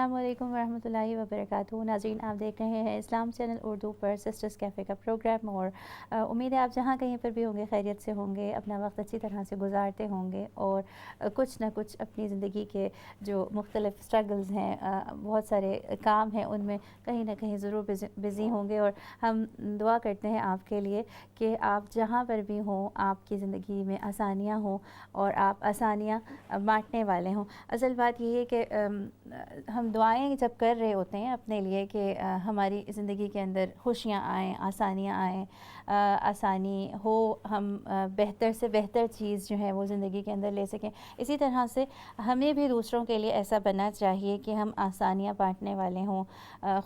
السلام علیکم ورحمۃ اللہ وبرکاتہ۔ ناظرین، آپ دیکھ رہے ہیں اسلام چینل اردو پر سسٹرز کیفے کا پروگرام، اور امید ہے آپ جہاں کہیں پر بھی ہوں گے خیریت سے ہوں گے، اپنا وقت اچھی طرح سے گزارتے ہوں گے، اور کچھ نہ کچھ اپنی زندگی کے جو مختلف سٹرگلز ہیں، بہت سارے کام ہیں، ان میں کہیں نہ کہیں ضرور بزی ہوں گے۔ اور ہم دعا کرتے ہیں آپ کے لیے کہ آپ جہاں پر بھی ہوں آپ کی زندگی میں آسانیاں ہوں اور آپ آسانیاں بانٹنے والے ہوں۔ اصل بات یہ ہے کہ ہم دعائیں جب کر رہے ہوتے ہیں اپنے لیے کہ ہماری زندگی کے اندر خوشیاں آئیں، آسانیاں آئیں، آسانی ہو، ہم بہتر سے بہتر چیز جو ہے وہ زندگی کے اندر لے سکیں، اسی طرح سے ہمیں بھی دوسروں کے لیے ایسا بننا چاہیے کہ ہم آسانیاں بانٹنے والے ہوں،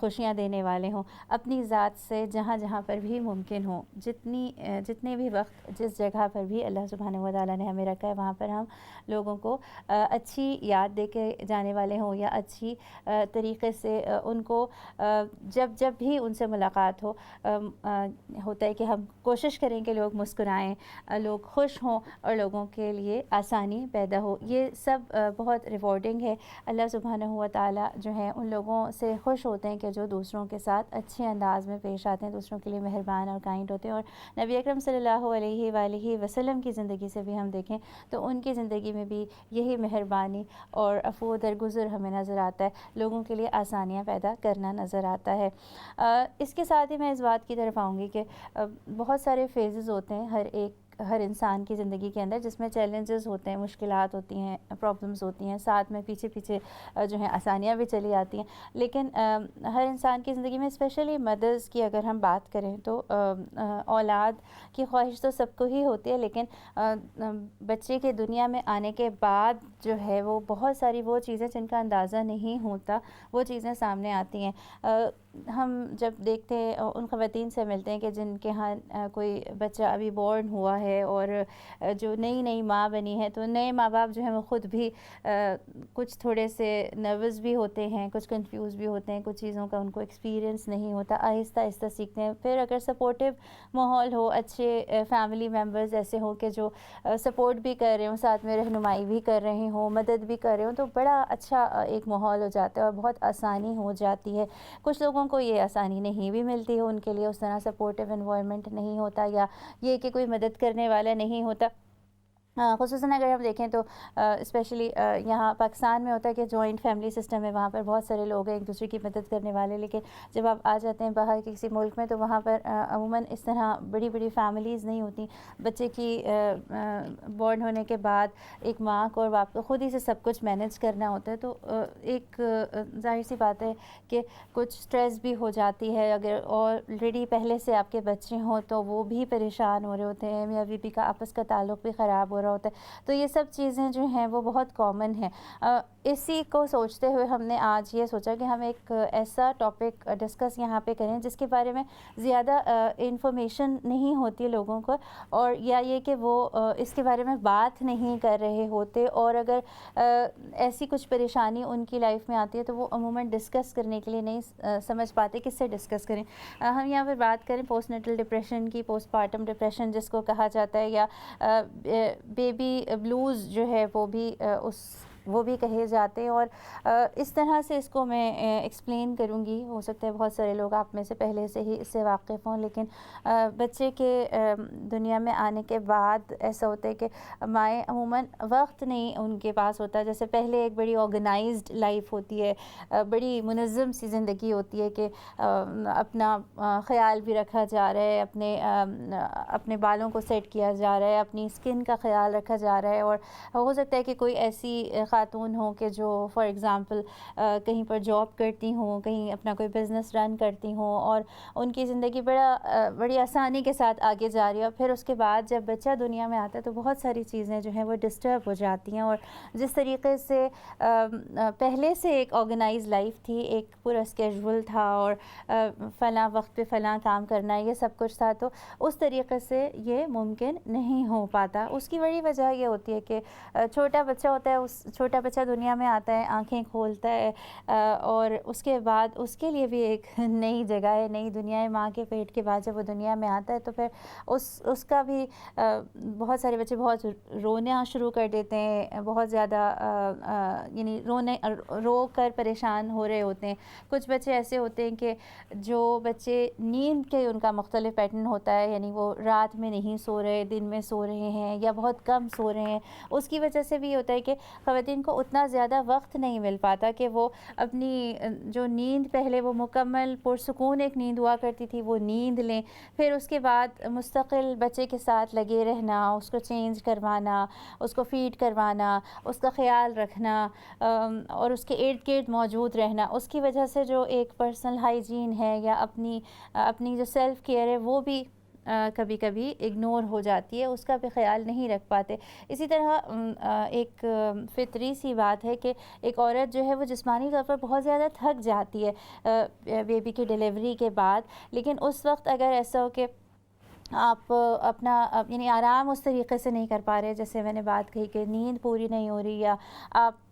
خوشیاں دینے والے ہوں، اپنی ذات سے جہاں جہاں پر بھی ممکن ہو، جتنے بھی وقت جس جگہ پر بھی اللہ سبحانہ و تعالیٰ نے ہمیں رکھا ہے وہاں پر ہم لوگوں کو اچھی یاد دے کے جانے والے ہوں، یا اچھی طریقے سے ان کو جب بھی ان سے ملاقات ہوتا ہے کہ ہم کوشش کریں کہ لوگ مسکرائیں، لوگ خوش ہوں اور لوگوں کے لیے آسانی پیدا ہو۔ یہ سب بہت ریوارڈنگ ہے۔ اللہ سبحانہ و تعالیٰ جو ہے ان لوگوں سے خوش ہوتے ہیں کہ جو دوسروں کے ساتھ اچھے انداز میں پیش آتے ہیں، دوسروں کے لیے مہربان اور کائنڈ ہوتے ہیں۔ اور نبی اکرم صلی اللہ علیہ وآلہ وسلم کی زندگی سے بھی ہم دیکھیں تو ان کی زندگی میں بھی یہی مہربانی اور عفو درگزر ہمیں نظر آتا ہے، لوگوں کے لیے آسانیاں پیدا کرنا نظر آتا ہے۔ اس کے ساتھ ہی میں اس بات کی طرف آؤں گی کہ بہت سارے فیزز ہوتے ہیں ہر انسان کی زندگی کے اندر، جس میں چیلنجز ہوتے ہیں، مشکلات ہوتی ہیں، پرابلمز ہوتی ہیں، ساتھ میں پیچھے جو ہیں آسانیاں بھی چلی آتی ہیں۔ لیکن ہر انسان کی زندگی میں اسپیشلی مدرز کی اگر ہم بات کریں تو اولاد کی خواہش تو سب کو ہی ہوتی ہے، لیکن بچے کے دنیا میں آنے کے بعد جو ہے وہ بہت ساری وہ چیزیں جن کا اندازہ نہیں ہوتا وہ چیزیں سامنے آتی ہیں۔ ہم جب دیکھتے ہیں ان خواتین سے ملتے ہیں کہ جن کے ہاں کوئی بچہ ابھی بورن ہوا ہے اور جو نئی ماں بنی ہے، تو نئے ماں باپ جو ہیں وہ خود بھی کچھ تھوڑے سے نروس بھی ہوتے ہیں، کچھ کنفیوز بھی ہوتے ہیں، کچھ چیزوں کا ان کو ایکسپیرینس نہیں ہوتا، آہستہ آہستہ سیکھتے ہیں۔ پھر اگر سپورٹیو ماحول ہو، اچھے فیملی ممبرز ایسے ہوں کہ جو سپورٹ بھی کر رہے ہوں، ساتھ میں رہنمائی بھی کر رہے ہوں، مدد بھی کر رہے ہوں، تو بڑا اچھا ایک ماحول ہو جاتا ہے اور بہت آسانی ہو جاتی ہے۔ کچھ لوگوں کو یہ آسانی نہیں بھی ملتی ہے، ان کے لیے اس طرح سپورٹیو انوائرمنٹ نہیں ہوتا، یا یہ کہ کوئی مدد کرنے والا نہیں ہوتا۔ خصوصاً اگر ہم دیکھیں تو اسپیشلی یہاں پاکستان میں ہوتا ہے کہ جوائنٹ فیملی سسٹم ہے، وہاں پر بہت سارے لوگ ہیں ایک دوسرے کی مدد کرنے والے، لیکن جب آپ آ جاتے ہیں باہر کے کسی ملک میں تو وہاں پر عموماً اس طرح بڑی فیملیز نہیں ہوتی۔ بچے کی بورن ہونے کے بعد ایک ماں کو اور باپ کو خود ہی سے سب کچھ مینیج کرنا ہوتا ہے، تو ایک ظاہر سی بات ہے کہ کچھ سٹریس بھی ہو جاتی ہے۔ اگر آلریڈی پہلے سے آپ کے بچے ہوں تو وہ بھی پریشان ہو رہے ہوتے ہیں، میاں بیوی کا آپس کا تعلق بھی خراب ہو رہا ہوتا ہے، تو یہ سب چیزیں جو ہیں وہ بہت کامن ہیں۔ اسی کو سوچتے ہوئے ہم نے آج یہ سوچا کہ ہم ایک ایسا ٹاپک ڈسکس یہاں پہ کریں جس کے بارے میں زیادہ انفارمیشن نہیں ہوتی لوگوں کو، اور یا یہ کہ وہ اس کے بارے میں بات نہیں کر رہے ہوتے، اور اگر ایسی کچھ پریشانی ان کی لائف میں آتی ہے تو وہ عموماً ڈسکس کرنے کے لیے نہیں سمجھ پاتے کس سے ڈسکس کریں۔ ہم یہاں پر بات کریں پوسٹ نیٹل ڈپریشن کی، پوسٹ پارٹم ڈپریشن جس کو کہا جاتا ہے، یا بیبی بلوز جو ہے وہ بھی کہے جاتے ہیں، اور اس طرح سے اس کو میں ایکسپلین کروں گی۔ ہو سکتا ہے بہت سارے لوگ آپ میں سے پہلے سے ہی اس سے واقف ہوں، لیکن بچے کے دنیا میں آنے کے بعد ایسا ہوتا ہے کہ مائیں عموماً وقت نہیں ان کے پاس ہوتا، جیسے پہلے ایک بڑی آرگنائزڈ لائف ہوتی ہے، بڑی منظم سی زندگی ہوتی ہے کہ اپنا خیال بھی رکھا جا رہا ہے، اپنے بالوں کو سیٹ کیا جا رہا ہے، اپنی اسکن کا خیال رکھا جا رہا ہے، اور ہو سکتا ہے کہ کوئی ایسی خاتون ہوں کہ جو فار ایگزامپل کہیں پر جاب کرتی ہوں، کہیں اپنا کوئی بزنس رن کرتی ہوں، اور ان کی زندگی بڑی آسانی کے ساتھ آگے جا رہی ہے، اور پھر اس کے بعد جب بچہ دنیا میں آتا ہے تو بہت ساری چیزیں جو ہیں وہ ڈسٹرب ہو جاتی ہیں، اور جس طریقے سے پہلے سے ایک آرگنائز لائف تھی، ایک پورا اسکیجول تھا، اور فلاں وقت پہ فلاں کام کرنا، یہ سب کچھ تھا، تو اس طریقے سے یہ ممکن نہیں ہو پاتا۔ اس کی بڑی وجہ یہ ہوتی ہے کہ چھوٹا بچہ ہوتا ہے، اس چھوٹا بچہ دنیا میں آتا ہے، آنکھیں کھولتا ہے اور اس کے بعد اس کے لیے بھی ایک نئی جگہ ہے، نئی دنیا ہے. ماں کے پیٹ کے بعد جب وہ دنیا میں آتا ہے تو پھر اس کا بھی بہت سارے بچے بہت رونا شروع کر دیتے ہیں، بہت زیادہ یعنی رو کر پریشان ہو رہے ہوتے ہیں. کچھ بچے ایسے ہوتے ہیں کہ جو بچے نیند کے ان کا مختلف پیٹرن ہوتا ہے، یعنی وہ رات میں نہیں سو رہے، دن میں سو رہے ہیں یا بہت کم سو رہے ہیں. اس کی وجہ سے بھی یہ ہوتا ہے کہ خواتین کو اتنا زیادہ وقت نہیں مل پاتا کہ وہ اپنی جو نیند پہلے وہ مکمل پرسکون ایک نیند ہوا کرتی تھی وہ نیند لیں. پھر اس کے بعد مستقل بچے کے ساتھ لگے رہنا، اس کو چینج کروانا، اس کو فیڈ کروانا، اس کا خیال رکھنا اور اس کے ارد گرد موجود رہنا. اس کی وجہ سے جو ایک پرسنل ہائیجین ہے یا اپنی جو سیلف کیئر ہے وہ بھی کبھی کبھی اگنور ہو جاتی ہے، اس کا بھی خیال نہیں رکھ پاتے. اسی طرح ایک فطری سی بات ہے کہ ایک عورت جو ہے وہ جسمانی طور پر بہت زیادہ تھک جاتی ہے بیبی کی ڈیلیوری کے بعد، لیکن اس وقت اگر ایسا ہو کہ آپ اپنا یعنی آرام اس طریقے سے نہیں کر پا رہے، جیسے میں نے بات کہی کہ نیند پوری نہیں ہو رہی یا آپ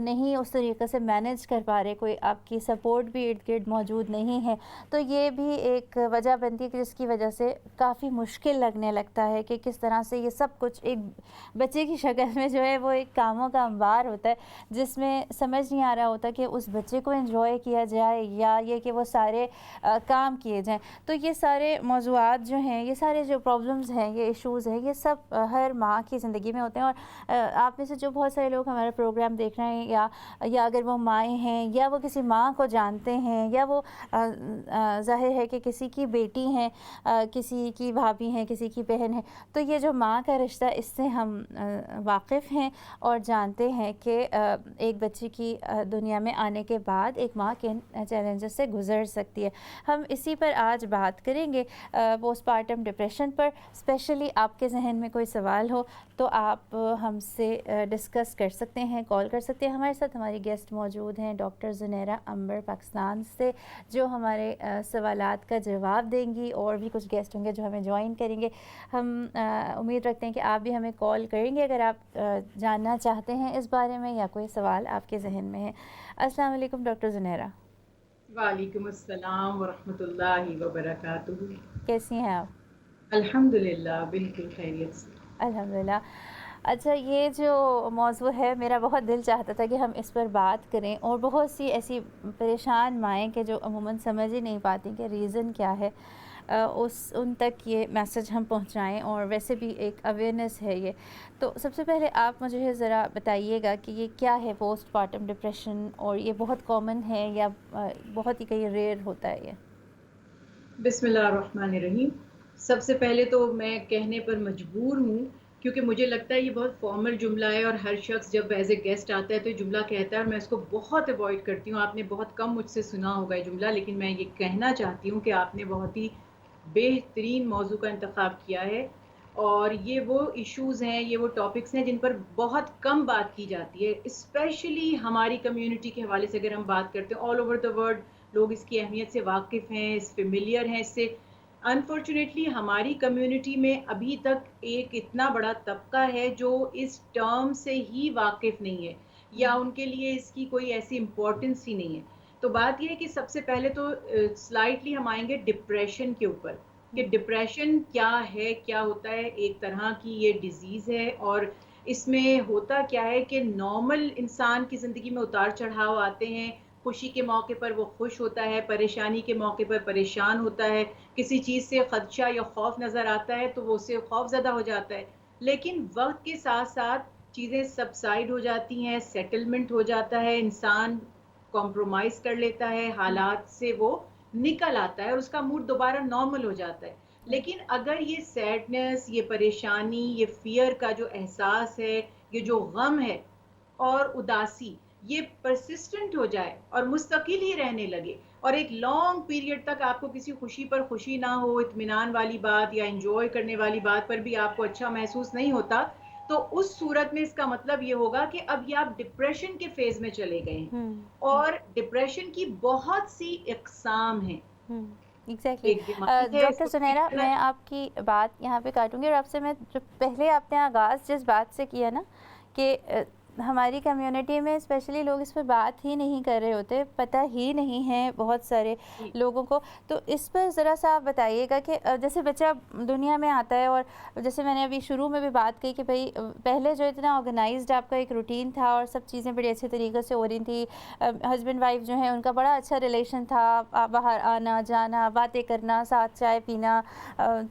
نہیں اس طریقے سے مینیج کر پا رہے، کوئی آپ کی سپورٹ بھی ارد گرد موجود نہیں ہے، تو یہ بھی ایک وجہ بنتی ہے کہ جس کی وجہ سے کافی مشکل لگنے لگتا ہے کہ کس طرح سے یہ سب کچھ ایک بچے کی شکل میں جو ہے وہ ایک کاموں کا انبار ہوتا ہے جس میں سمجھ نہیں آ رہا ہوتا کہ اس بچے کو انجوائے کیا جائے یا یہ کہ وہ سارے کام کیے جائیں. تو یہ سارے موضوعات جو ہیں، یہ سارے جو پرابلمز ہیں، یہ ایشوز ہیں، یہ سب ہر ماں کی زندگی میں ہوتے ہیں. اور آپ میں سے جو بہت سارے لوگ ہمارا پروگرام دیکھ رہے ہیں یا اگر وہ مائیں ہیں یا وہ کسی ماں کو جانتے ہیں یا وہ ظاہر ہے کہ کسی کی بیٹی ہیں، کسی کی بھابھی ہیں، کسی کی بہن ہے، تو یہ جو ماں کا رشتہ اس سے ہم واقف ہیں اور جانتے ہیں کہ ایک بچے کی دنیا میں آنے کے بعد ایک ماں کن چیلنجز سے گزر سکتی ہے. ہم اسی پر آج بات کریں گے، پوسٹ پارٹم ڈپریشن پر. اسپیشلی آپ کے ذہن میں کوئی سوال ہو تو آپ ہم سے ڈسکس کر سکتے ہیں، کال کر سکتے ہیں. ہمارے ساتھ ہماری گیسٹ موجود ہیں ڈاکٹر زنیرہ امبر پاکستان سے، جو ہمارے سوالات کا جواب دیں گی، اور بھی کچھ گیسٹ ہوں گے جو ہمیں جوائن کریں گے. ہم امید رکھتے ہیں کہ آپ بھی ہمیں کال کریں گے اگر آپ جاننا چاہتے ہیں اس بارے میں یا کوئی سوال آپ کے ذہن میں ہے. السلام علیکم ڈاکٹر زنیرہ. وعلیکم السلام ورحمۃ اللہ وبرکاتہ. کیسی ہیں آپ؟ الحمدللہ بالکل خیریت سے. الحمدللہ. اچھا، یہ جو موضوع ہے میرا بہت دل چاہتا تھا کہ ہم اس پر بات کریں، اور بہت سی ایسی پریشان مائیں کہ جو عموماً سمجھ ہی نہیں پاتی کہ ریزن کیا ہے، ان تک یہ میسج ہم پہنچائیں، اور ویسے بھی ایک اویئرنیس ہے یہ. تو سب سے پہلے آپ مجھے ذرا بتائیے گا کہ یہ کیا ہے پوسٹ پارٹم ڈپریشن، اور یہ بہت کامن ہے یا بہت ہی کہیں ریئر ہوتا ہے یہ؟ بسم اللہ الرحمن الرحیم. سب سے پہلے تو میں کہنے پر مجبور ہوں کیونکہ مجھے لگتا ہے یہ بہت فارمل جملہ ہے، اور ہر شخص جب ایز اے گیسٹ آتا ہے تو یہ جملہ کہتا ہے، اور میں اس کو بہت اوائڈ کرتی ہوں. آپ نے بہت کم مجھ سے سنا ہوگا یہ جملہ، لیکن میں یہ کہنا چاہتی ہوں کہ آپ نے بہت ہی بہترین موضوع کا انتخاب کیا ہے. اور یہ وہ ایشوز ہیں، یہ وہ ٹاپکس ہیں جن پر بہت کم بات کی جاتی ہے، اسپیشلی ہماری کمیونٹی کے حوالے سے اگر ہم بات کرتے ہیں. آل اوور دا ورلڈ لوگ اس کی اہمیت سے واقف ہیں، اس فیملیئر ہیں اس سے. انفارچونیٹلی ہماری کمیونٹی میں ابھی تک ایک اتنا بڑا طبقہ ہے جو اس ٹرم سے ہی واقف نہیں ہے، یا ان کے لیے اس کی کوئی ایسی امپورٹنس ہی نہیں ہے. تو بات یہ ہے کہ سب سے پہلے تو سلائٹلی ہم آئیں گے ڈپریشن کے اوپر، کہ ڈپریشن کیا ہے، کیا ہوتا ہے. ایک طرح کی یہ ڈیزیز ہے، اور اس میں ہوتا کیا ہے کہ نارمل انسان کی زندگی میں اتار چڑھاؤ آتے ہیں. خوشی کے موقع پر وہ خوش ہوتا ہے، پریشانی کے موقع پر پریشان ہوتا ہے، کسی چیز سے خدشہ یا خوف نظر آتا ہے تو وہ اس سے خوف زدہ ہو جاتا ہے. لیکن وقت کے ساتھ ساتھ چیزیں سبسائڈ ہو جاتی ہیں، سیٹلمنٹ ہو جاتا ہے، انسان کمپرومائز کر لیتا ہے، حالات سے وہ نکل آتا ہے اور اس کا موڈ دوبارہ نارمل ہو جاتا ہے. لیکن اگر یہ سیڈنس، یہ پریشانی، یہ فیئر کا جو احساس ہے، یہ جو غم ہے اور اداسی، یہ پرسسٹنٹ ہو جائے اور مستقل ہی رہنے لگے، اور ایک لانگ پیریڈ تک آپ کو کسی خوشی پر خوشی نہ ہو، اطمینان والی بات یا انجوائے کرنے والی بات پر بھی آپ کو اچھا محسوس نہیں ہوتا، تو اس صورت میں اس کا مطلب یہ ہوگا کہ اب یہ آپ ڈپریشن کے فیز میں چلے گئے ہیں. اور ڈپریشن کی بہت سی اقسام ہیں. ایگزیکٹلی. ایک بیماری ہے، اس ڈاکٹر کو زنیرہ، میں آپ کی بات یہاں پہ کاٹوں گی، اور آپ سے میں جو پہلے آپ نے آغاز جس بات سے کیا نا کہ ہماری کمیونٹی میں اسپیشلی لوگ اس پہ بات ہی نہیں کر رہے ہوتے، پتہ ہی نہیں ہے بہت سارے جی لوگوں کو. تو اس پر ذرا سا آپ بتائیے گا کہ جیسے بچہ دنیا میں آتا ہے، اور جیسے میں نے ابھی شروع میں بھی بات کی کہ بھئی پہلے جو اتنا آرگنائزڈ آپ کا ایک روٹین تھا اور سب چیزیں بڑی اچھے طریقے سے ہو رہی تھیں، ہسبینڈ وائف جو ہیں ان کا بڑا اچھا ریلیشن تھا، باہر آنا جانا، باتیں کرنا، ساتھ چائے پینا،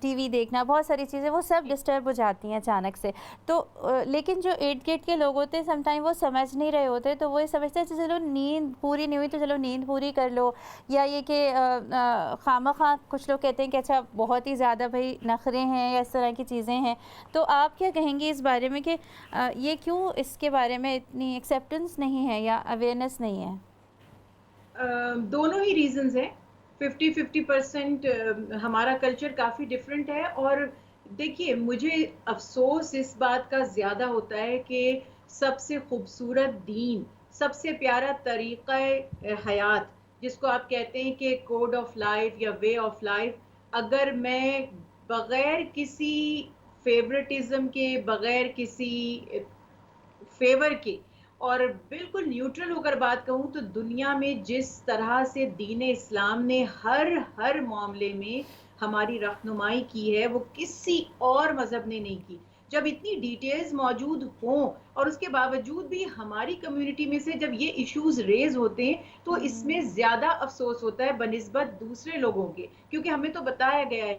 ٹی وی دیکھنا، بہت ساری چیزیں وہ سب ڈسٹرب ہو جاتی ہیں اچانک سے. تو لیکن جو 8 گیٹ کے لوگ ہوتے ہیں سم ٹائم وہ سمجھ نہیں رہے ہوتے، تو وہ یہ سمجھتے ہیں چلو نیند پوری نہیں ہوئی تو چلو نیند پوری کر لو، یا یہ کہ خواہ کچھ لوگ کہتے ہیں کہ اچھا بہت ہی زیادہ بھائی نخرے ہیں یا اس طرح کی چیزیں ہیں. تو آپ کیا کہیں گی اس بارے میں کہ یہ کیوں اس کے بارے میں اتنی ایکسیپٹنس نہیں ہے یا اویئرنیس نہیں ہے؟ دونوں ہی ریزنز ہیں. 50-50% ہمارا کلچر کافی ڈفرینٹ ہے. اور دیکھیے مجھے افسوس اس بات کا زیادہ ہوتا ہے کہ سب سے خوبصورت دین، سب سے پیارا طریقہ حیات جس کو آپ کہتے ہیں کہ کوڈ آف لائف یا وے آف لائف، اگر میں بغیر کسی فیورٹزم کے، بغیر کسی فیور کے، اور بالکل نیوٹرل ہو کر بات کہوں تو دنیا میں جس طرح سے دین اسلام نے ہر معاملے میں ہماری رہنمائی کی ہے وہ کسی اور مذہب نے نہیں کی. جب اتنی ڈیٹیلز موجود ہوں اور اس کے باوجود بھی ہماری کمیونٹی میں سے جب یہ ایشوز ریز ہوتے ہیں تو اس میں زیادہ افسوس ہوتا ہے بنسبت دوسرے لوگوں کے، کیونکہ ہمیں تو بتایا گیا ہے.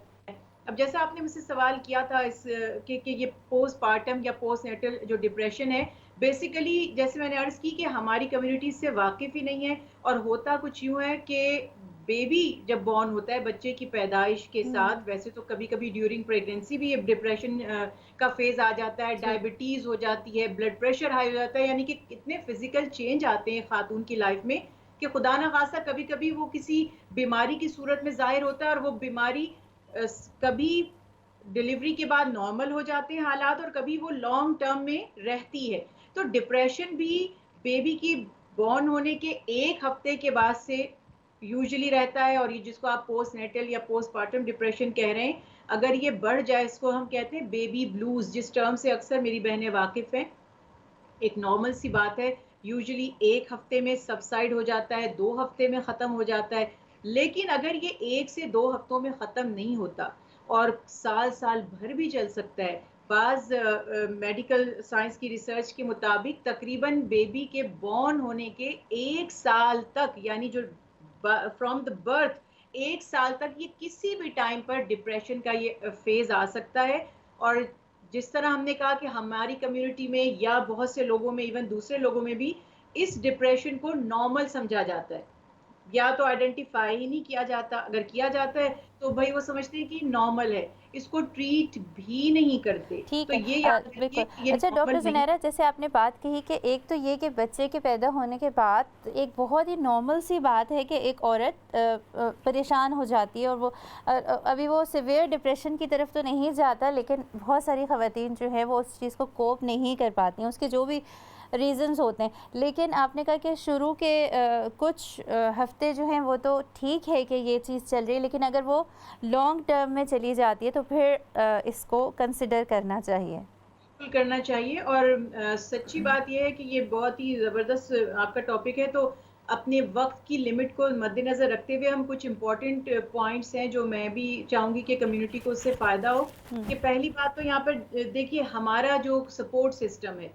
اب جیسا آپ نے مجھ سے سوال کیا تھا اس کہ یہ پوسٹ پارٹم یا پوسٹ نیٹل جو ڈپریشن ہے، بیسیکلی جیسے میں نے عرض کی کہ ہماری کمیونٹی سے واقف ہی نہیں ہے. اور ہوتا کچھ یوں ہے کہ بیبی جب بورن ہوتا ہے، بچے کی پیدائش کے ساتھ، ویسے تو کبھی کبھی ڈیورنگ پریگننسی بھی ڈپریشن کا فیز آ جاتا ہے، جی ڈائبٹیز ہو جاتی ہے، بلڈ پریشر ہائی ہو جاتا ہے، یعنی کہ اتنے فزیکل چینج آتے ہیں خاتون کی لائف میں کہ خدا نہ خواستہ کبھی کبھی وہ کسی بیماری کی صورت میں ظاہر ہوتا ہے، اور وہ بیماری کبھی ڈلیوری کے بعد نارمل ہو جاتے ہیں حالات، اور کبھی وہ لانگ ٹرم میں رہتی ہے. تو ڈپریشن بھی بیبی کی بورن ہونے کے 1 ہفتے کے بعد سے یوزلی رہتا ہے. اور یہ جس کو آپ پوسٹ نیٹل یا پوسٹ پارٹم ڈپریشن کہہ رہے ہیں، اگر یہ بڑھ جائے، اس کو ہم کہتے ہیں بیبی بلوز، جس ٹرم سے اکثر میری بہنیں واقف ہیں. ایک نارمل سی بات ہے، یوزلی 1 ہفتے میں سبسائڈ ہو جاتا ہے، 2 ہفتے میں ختم ہو جاتا ہے. لیکن اگر یہ 1 سے 2 ہفتوں میں ختم نہیں ہوتا اور سال بھر بھی چل سکتا ہے، بعض میڈیکل سائنس کی ریسرچ کے مطابق تقریباً بیبی کے بورن ہونے کے 1 سال تک، یعنی جو فرام دا برتھ 1 سال تک، یہ کسی بھی ٹائم پر ڈپریشن کا یہ فیز آ سکتا ہے. اور جس طرح ہم نے کہا کہ ہماری کمیونٹی میں یا بہت سے لوگوں میں، ایون دوسرے لوگوں میں بھی اس ڈپریشن کو نارمل سمجھا جاتا ہے، یا تو آئیڈینٹیفائی ہی نہیں کیا جاتا، اگر کیا جاتا ہے تو بھائی وہ سمجھتے ہیں کہ نارمل ہے، اس کو ٹریٹ بھی نہیں کرتے. ٹھیک تو ہے، یہ یاد بالکل. رکھیے کہ یہ اچھا ڈاکٹر نارمل نہیں. زنیرہ، جیسے آپ نے بات کہی کہ ایک تو یہ کہ بچے کے پیدا ہونے کے بعد ایک بہت ہی نارمل سی بات ہے کہ ایک عورت پریشان ہو جاتی ہے، اور وہ ابھی وہ سیویئر ڈپریشن کی طرف تو نہیں جاتا، لیکن بہت ساری خواتین جو ہیں وہ اس چیز کو کوپ نہیں کر پاتی ہیں، اس کے جو بھی ریزنز ہوتے ہیں. لیکن آپ نے کہا کہ شروع کے کچھ ہفتے جو ہیں وہ تو ٹھیک ہے کہ یہ چیز چل رہی ہے، لیکن اگر وہ لانگ ٹرم میں چلی جاتی ہے تو پھر اس کو کنسیڈر کرنا چاہیے. کرنا چاہیے. اور سچی بات یہ ہے کہ یہ بہت ہی زبردست آپ کا ٹاپک ہے. تو اپنے وقت کی لمٹ کو مد نظر رکھتے ہوئے ہم کچھ امپورٹنٹ پوائنٹس ہیں جو میں بھی چاہوں گی کہ کمیونٹی کو اس سے فائدہ ہو. کہ پہلی بات تو یہاں پر دیکھیے ہمارا جو سپورٹ سسٹم ہے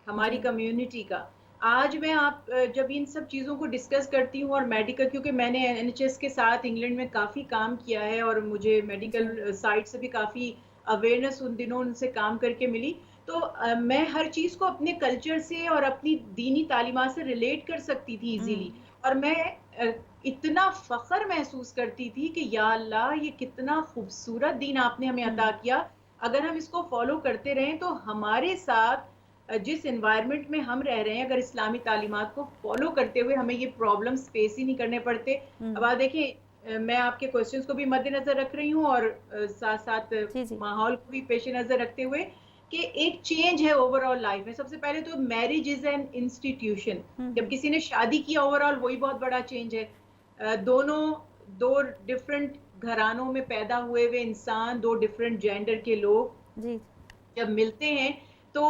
ہماری جی کمیونٹی کا، آج میں آپ جب ان سب چیزوں کو ڈسکس کرتی ہوں، اور میڈیکل، کیونکہ میں نے NHS کے ساتھ انگلینڈ میں کافی کام کیا ہے اور مجھے جی میڈیکل سائٹ سے بھی کافی اویئرنیس ان دنوں ان سے کام کر کے ملی، تو میں ہر چیز کو اپنے کلچر سے اور اپنی دینی تعلیمات سے ریلیٹ کر سکتی تھی ایزیلی. اور میں اتنا فخر محسوس کرتی تھی کہ یا اللہ یہ کتنا خوبصورت دین آپ نے ہمیں عطا کیا. اگر ہم اس کو فالو کرتے رہیں تو ہمارے ساتھ جس انوائرمنٹ میں ہم رہ رہے ہیں، اگر اسلامی تعلیمات کو فالو کرتے ہوئے ہمیں یہ پرابلمس فیس ہی نہیں کرنے پڑتے. اب آپ دیکھیں میں آپ کے کوشچنس کو بھی مد نظر رکھ رہی ہوں، اور ساتھ ساتھ جی جی ماحول کو بھی پیش نظر رکھتے ہوئے کہ ایک چینج ہے اوور آل لائف میں. سب سے پہلے تو میرج از این انسٹیٹیوشن. جب کسی نے شادی کیا اوور آل وہی بہت بڑا چینج ہے. دو ڈفرنٹ گھرانوں میں پیدا ہوئے انسان، 2 ڈفرنٹ جینڈر کے لوگ جی جب ملتے ہیں تو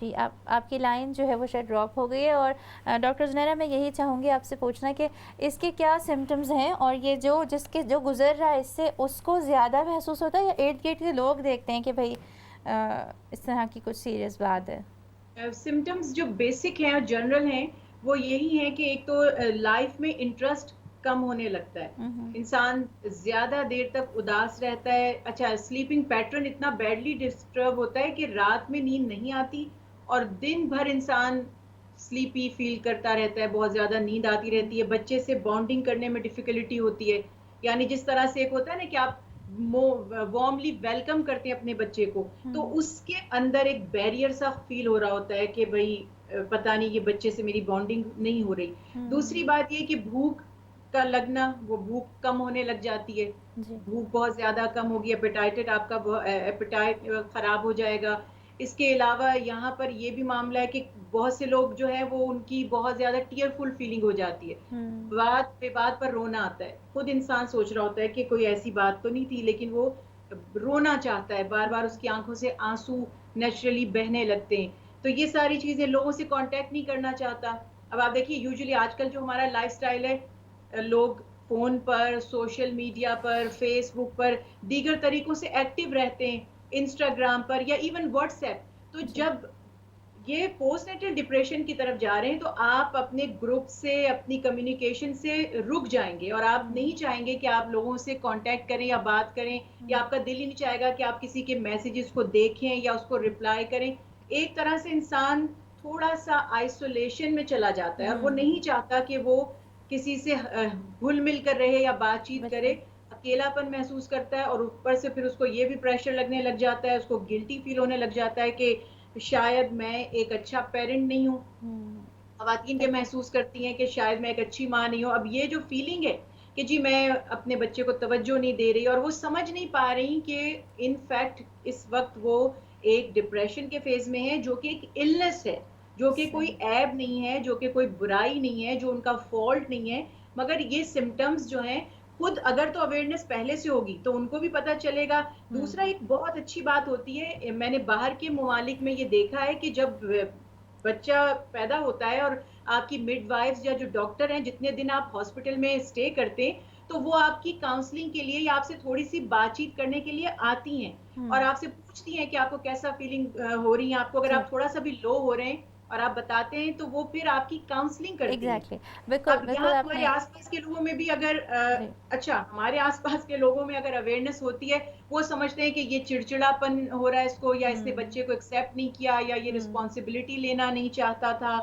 جی آپ کی لائن جو ہے وہ شاید ڈراپ ہو گئی ہے، اور ڈاکٹر زنیرہ میں یہی چاہوں گی آپ سے پوچھنا کہ اس کے کیا سمٹمز ہیں، اور یہ جو گزر رہا ہے اس سے اس کو زیادہ محسوس ہوتا ہے، یا ارد گرد کے لوگ دیکھتے ہیں کہ بھائی اس طرح کی کچھ سیریس بات ہے؟ سمٹمز جو بیسک ہیں اور جنرل ہیں وہ یہی ہیں کہ ایک تو لائف میں انٹرسٹ کم ہونے لگتا ہے، انسان زیادہ دیر تک اداس رہتا ہے. اچھا، سلیپنگ پیٹرن اتنا بیڈلی ڈسٹرب ہوتا ہے کہ رات میں نیند نہیں آتی اور دن بھر انسان سلیپی فیل کرتا رہتا ہے، بہت زیادہ نیند آتی رہتی ہے. بچے سے بانڈنگ کرنے میں ڈیفیکلٹی ہوتی ہے، یعنی جس طرح سے ایک ہوتا ہے نا کہ آپ وارملی ویلکم کرتے ہیں اپنے بچے کو، تو اس کے اندر ایک بیریئر سا فیل ہو رہا ہوتا ہے کہ بھائی پتہ نہیں یہ بچے سے میری بانڈنگ نہیں ہو رہی. دوسری بات یہ کہ بھوک کا لگنا، وہ بھوک کم ہونے لگ جاتی ہے، بھوک بہت زیادہ کم ہوگی، ایپیٹائٹ آپ کا ایپیٹائٹ خراب ہو جائے گا. اس کے علاوہ یہاں پر یہ بھی معاملہ ہے کہ بہت سے لوگ جو ہیں وہ ان کی بہت زیادہ ٹیئر فل فیلنگ ہو جاتی ہے، بات پہ بات پر رونا آتا ہے. خود انسان سوچ رہا ہوتا ہے کہ کوئی ایسی بات تو نہیں تھی، لیکن وہ رونا چاہتا ہے، بار بار اس کی آنکھوں سے آنسو نیچرلی بہنے لگتے ہیں. تو یہ ساری چیزیں، لوگوں سے کانٹیکٹ نہیں کرنا چاہتا. اب آپ دیکھیے یوزلی آج کل جو ہمارا لائف سٹائل ہے، لوگ فون پر، سوشل میڈیا پر، فیس بک پر، دیگر طریقوں سے ایکٹیو رہتے ہیں، انسٹاگرام پر یا ایون واٹس ایپ. تو جب یہ پوسٹ نیٹل ڈپریشن کی طرف جا رہے ہیں تو آپ اپنے گروپ سے، اپنی کمیونیکیشن سے رک جائیں گے، اور آپ نہیں چاہیں گے کہ آپ لوگوں سے کانٹیکٹ کریں یا بات کریں، یا آپ کا دل ہی نہیں چاہے گا کہ آپ کسی کے میسیجز کو دیکھیں یا اس کو رپلائی کریں. ایک طرح سے انسان تھوڑا سا آئسولیشن میں چلا جاتا ہے، اور وہ نہیں چاہتا کہ وہ کسی سے گھل مل کر رہے یا بات چیت کرے. اکیلا پن محسوس کرتا ہے، اور اوپر سے پھر اس کو یہ بھی پریشر لگنے لگ جاتا ہے، اس کو گلٹی فیل ہونے لگ جاتا ہے کہ شاید میں ایک اچھا پیرنٹ نہیں ہوں. خواتین یہ محسوس کرتی ہیں کہ شاید میں ایک اچھی ماں نہیں ہوں. اب یہ جو فیلنگ ہے کہ جی میں اپنے بچے کو توجہ نہیں دے رہی، اور وہ سمجھ نہیں پا رہی کہ ان فیکٹ اس وقت وہ ایک ڈپریشن کے فیز میں ہے، جو کہ ایک النس ہے، جو کہ کوئی عیب نہیں ہے، جو کہ کوئی برائی نہیں ہے، جو ان کا فالٹ نہیں ہے. مگر یہ سمٹمز جو ہیں، خود اگر تو اویئرنیس پہلے سے ہوگی تو ان کو بھی پتہ چلے گا. دوسرا ایک بہت اچھی بات ہوتی ہے، میں نے باہر کے ممالک میں یہ دیکھا ہے کہ جب بچہ پیدا ہوتا ہے اور آپ کی مڈ وائفز یا جو ڈاکٹر ہیں، جتنے دن آپ ہاسپٹل میں اسٹے کرتے ہیں تو وہ آپ کی کاؤنسلنگ کے لیے یا آپ سے تھوڑی سی بات چیت کرنے کے لیے آتی ہیں، اور آپ سے پوچھتی ہیں کہ آپ کو کیسا فیلنگ ہو رہی ہے. آپ کو اگر آپ تھوڑا سا بھی لو ہو رہے ہیں اور آپ بتاتے ہیں تو وہ پھر آپ کی کاؤنسلنگ کرتی ہیں. اب یہاں ہمارے آس پاس کے لوگوں میں بھی اگر اچھا ہمارے آس پاس کے لوگوں میں اگر اویئرنیس ہوتی ہے، وہ سمجھتے ہیں کہ یہ چڑچڑا پن ہو رہا ہے اس کو، یا اس نے بچے کو ایکسیپٹ نہیں کیا، یا یہ رسپانسبلٹی لینا نہیں چاہتا تھا.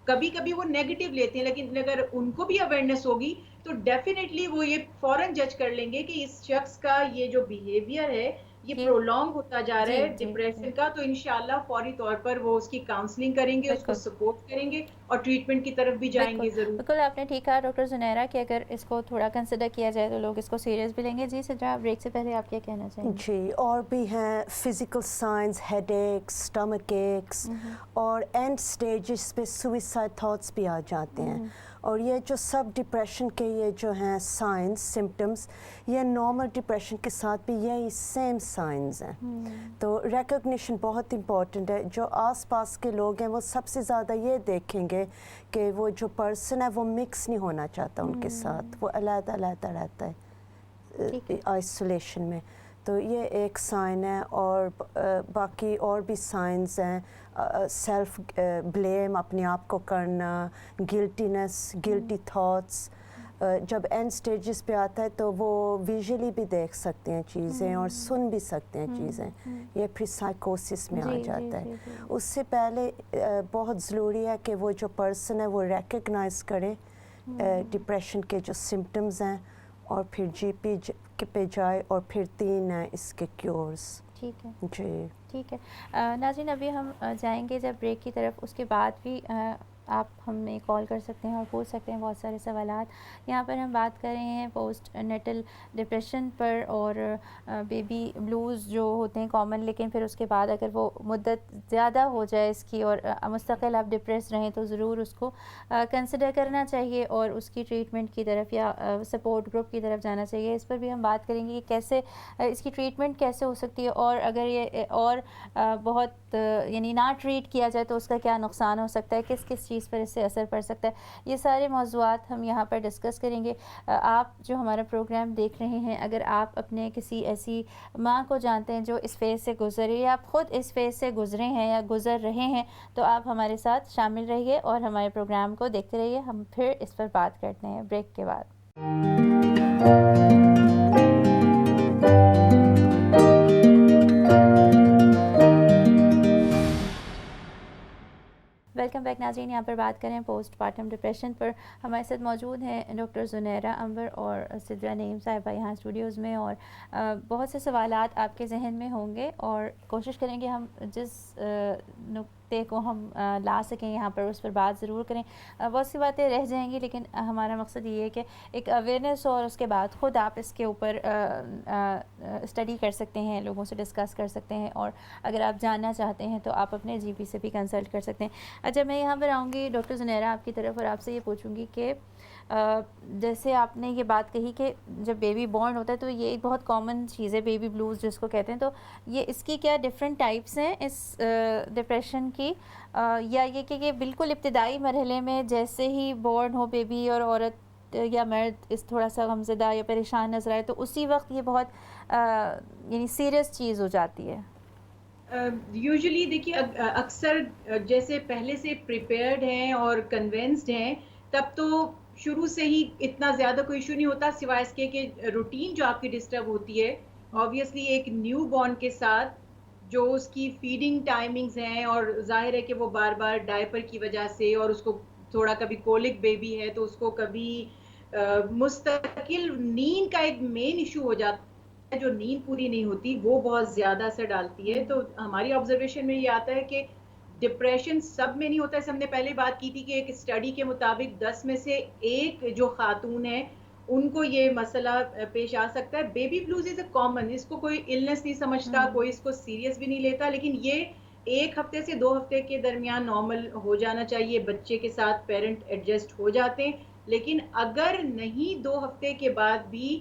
کبھی کبھی وہ نیگیٹو لیتے ہیں، لیکن اگر ان کو بھی اویئرنیس ہوگی تو ڈیفینیٹلی وہ یہ فوراً جج کر لیں گے کہ اس شخص کا یہ جو بیہیویئر ہے یہ پرولونگ ہوتا جا رہا ہے ڈپریشن کا، تو انشاءاللہ فوری طور پر وہ اس کی کاؤنسلنگ کریں گے، اس کو سپورٹ کریں گے، اور ٹریٹمنٹ کی طرف بھی جائیں گے ضرور. بالکل آپ نے ٹھیک کہا ڈاکٹر زنیرہ کہ اگر اس کو تھوڑا کنسیڈر کیا جائے تو لوگ اس کو سیریس بھی لیں گے. جی سجا، بریک سے پہلے آپ کیا کہنا چاہیں گے؟ جی، اور بھی ہیں physical science, headaches, stomach aches, اور اینڈ سٹیجز پہ سوئسائڈ تھاٹس بھی آ جاتے ہیں. اور یہ جو سب ڈپریشن کے یہ جو ہیں سائنس سمٹمز، یہ نارمل ڈپریشن کے ساتھ بھی یہی سیم سائنز ہیں. تو ریکگنیشن بہت امپورٹنٹ ہے. جو آس پاس کے لوگ ہیں وہ سب سے زیادہ یہ دیکھیں گے کہ وہ جو پرسن ہے وہ مکس نہیں ہونا چاہتا ان کے ساتھ، وہ علیحدہ علیحدہ رہتا ہے آئسولیشن میں. تو یہ ایک سائن ہے. اور باقی اور بھی سائنز ہیں، سیلف بلیم، اپنے آپ کو کرنا، گلٹینس، گلٹی تھاٹس. جب اینڈ سٹیجز پہ آتا ہے تو وہ ویژولی بھی دیکھ سکتے ہیں چیزیں اور سن بھی سکتے ہیں چیزیں. یہ پھر سائیکوسس میں آ جاتا ہے. اس سے پہلے بہت ضروری ہے کہ وہ جو پرسن ہے وہ ریکگنائز کرے ڈپریشن کے جو سمٹمز ہیں، اور پھر جی پی پہ جائے. اور پھر 3 ہیں اس کے کیورز. ٹھیک ہے جی ٹھیک ہے. ناظرین ابھی ہم جائیں گے جب بریک کی طرف، اس کے بعد بھی آپ ہمیں کال کر سکتے ہیں اور پوچھ سکتے ہیں بہت سارے سوالات. یہاں پر ہم بات کر رہے ہیں پوسٹ نیٹل ڈپریشن پر اور بیبی بلوز جو ہوتے ہیں کامن, لیکن پھر اس کے بعد اگر وہ مدت زیادہ ہو جائے اس کی اور مستقل آپ ڈپریس رہیں تو ضرور اس کو کنسیڈر کرنا چاہیے اور اس کی ٹریٹمنٹ کی طرف یا سپورٹ گروپ کی طرف جانا چاہیے. اس پر بھی ہم بات کریں گے کہ کیسے اس کی ٹریٹمنٹ کیسے ہو سکتی ہے, اور اگر یہ اور بہت یعنی نہ ٹریٹ کیا جائے تو اس کا کیا نقصان ہو سکتا ہے, کس کس چیز پر اس سے اثر پڑ سکتا ہے. یہ سارے موضوعات ہم یہاں پر ڈسکس کریں گے. آپ جو ہمارا پروگرام دیکھ رہے ہیں, اگر آپ اپنے کسی ایسی ماں کو جانتے ہیں جو اس فیز سے گزرے یا آپ خود اس فیز سے گزرے ہیں یا گزر رہے ہیں, تو آپ ہمارے ساتھ شامل رہیے اور ہمارے پروگرام کو دیکھتے رہیے. ہم پھر اس پر بات کرتے ہیں بریک کے بعد. ویلکم بیک ناظرین. یہاں پر بات کریں پوسٹ پارٹم ڈپریشن پر. ہمارے ساتھ موجود ہیں ڈاکٹر زنیرہ انور اور سدرا نعیم صاحبہ یہاں اسٹوڈیوز میں, اور بہت سے سوالات آپ کے ذہن میں ہوں گے اور کوشش کریں گے ہم جس نقطے کو ہم لا سکیں یہاں پر اس پر بات ضرور کریں. بہت سی باتیں رہ جائیں گی, لیکن ہمارا مقصد یہ ہے کہ ایک اویئرنیس اور اس کے بعد خود آپ اس کے اوپر اسٹڈی کر سکتے ہیں, لوگوں سے ڈسکس کر سکتے ہیں, اور اگر آپ جاننا چاہتے ہیں تو آپ اپنے جی پی سے بھی کنسلٹ کر سکتے ہیں. اچھا, میں یہاں پر آؤں گی ڈاکٹر زنیرہ آپ کی طرف اور آپ سے یہ پوچھوں گی کہ جیسے آپ نے یہ بات کہی کہ جب بیبی بورن ہوتا ہے تو یہ ایک بہت کامن چیز ہے بیبی بلوز جس کو کہتے ہیں, تو یہ اس کی کیا ڈفرینٹ ٹائپس ہیں اس ڈپریشن کی, یا یہ کہ یہ بالکل ابتدائی مرحلے میں جیسے ہی بورن ہو بیبی اور عورت یا مرد اس تھوڑا سا غمزدہ یا پریشان نظر آئے تو اسی وقت یہ بہت یعنی سیریس چیز ہو جاتی ہے؟ یوزلی دیکھیے اکثر جیسے پہلے سے پریپیئرڈ ہیں اور کنونسڈ ہیں تب تو شروع سے ہی اتنا زیادہ کوئی ایشو نہیں ہوتا, سوائے اس کے کہ روٹین جو آپ کی ڈسٹرب ہوتی ہے. آبویسلی ایک نیو بورن کے ساتھ جو اس کی فیڈنگ ٹائمنگز ہیں, اور ظاہر ہے کہ وہ بار بار ڈائپر کی وجہ سے, اور اس کو تھوڑا کبھی کولک بیبی ہے تو اس کو کبھی مستقل نیند کا ایک مین ایشو ہو جاتا ہے, جو نیند پوری نہیں ہوتی وہ بہت زیادہ اثر ڈالتی ہے. تو ہماری آبزرویشن میں یہ آتا ہے کہ ڈپریشن سب میں نہیں ہوتا ہے. ہم نے پہلے بات کی تھی کہ ایک اسٹڈی کے مطابق 10 میں سے ایک جو خاتون ہیں ان کو یہ مسئلہ پیش آ سکتا ہے. Baby blues is a common, اس کو کوئی النس نہیں سمجھتا, کوئی اس کو سیریس بھی نہیں لیتا, لیکن یہ 1 ہفتے سے 2 ہفتے کے درمیان نارمل ہو جانا چاہیے. بچے کے ساتھ پیرنٹ ایڈجسٹ ہو جاتے ہیں, لیکن اگر نہیں 2 ہفتے کے بعد بھی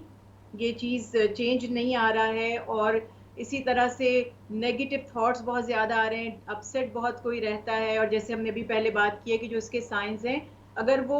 یہ چیز چینج نہیں آ رہا ہے اور اسی طرح سے نیگیٹو تھاٹس بہت زیادہ آ رہے ہیں, اپسیٹ بہت کوئی رہتا ہے, اور جیسے ہم نے ابھی پہلے بات کی ہے کہ جو اس کے سائنز ہیں اگر وہ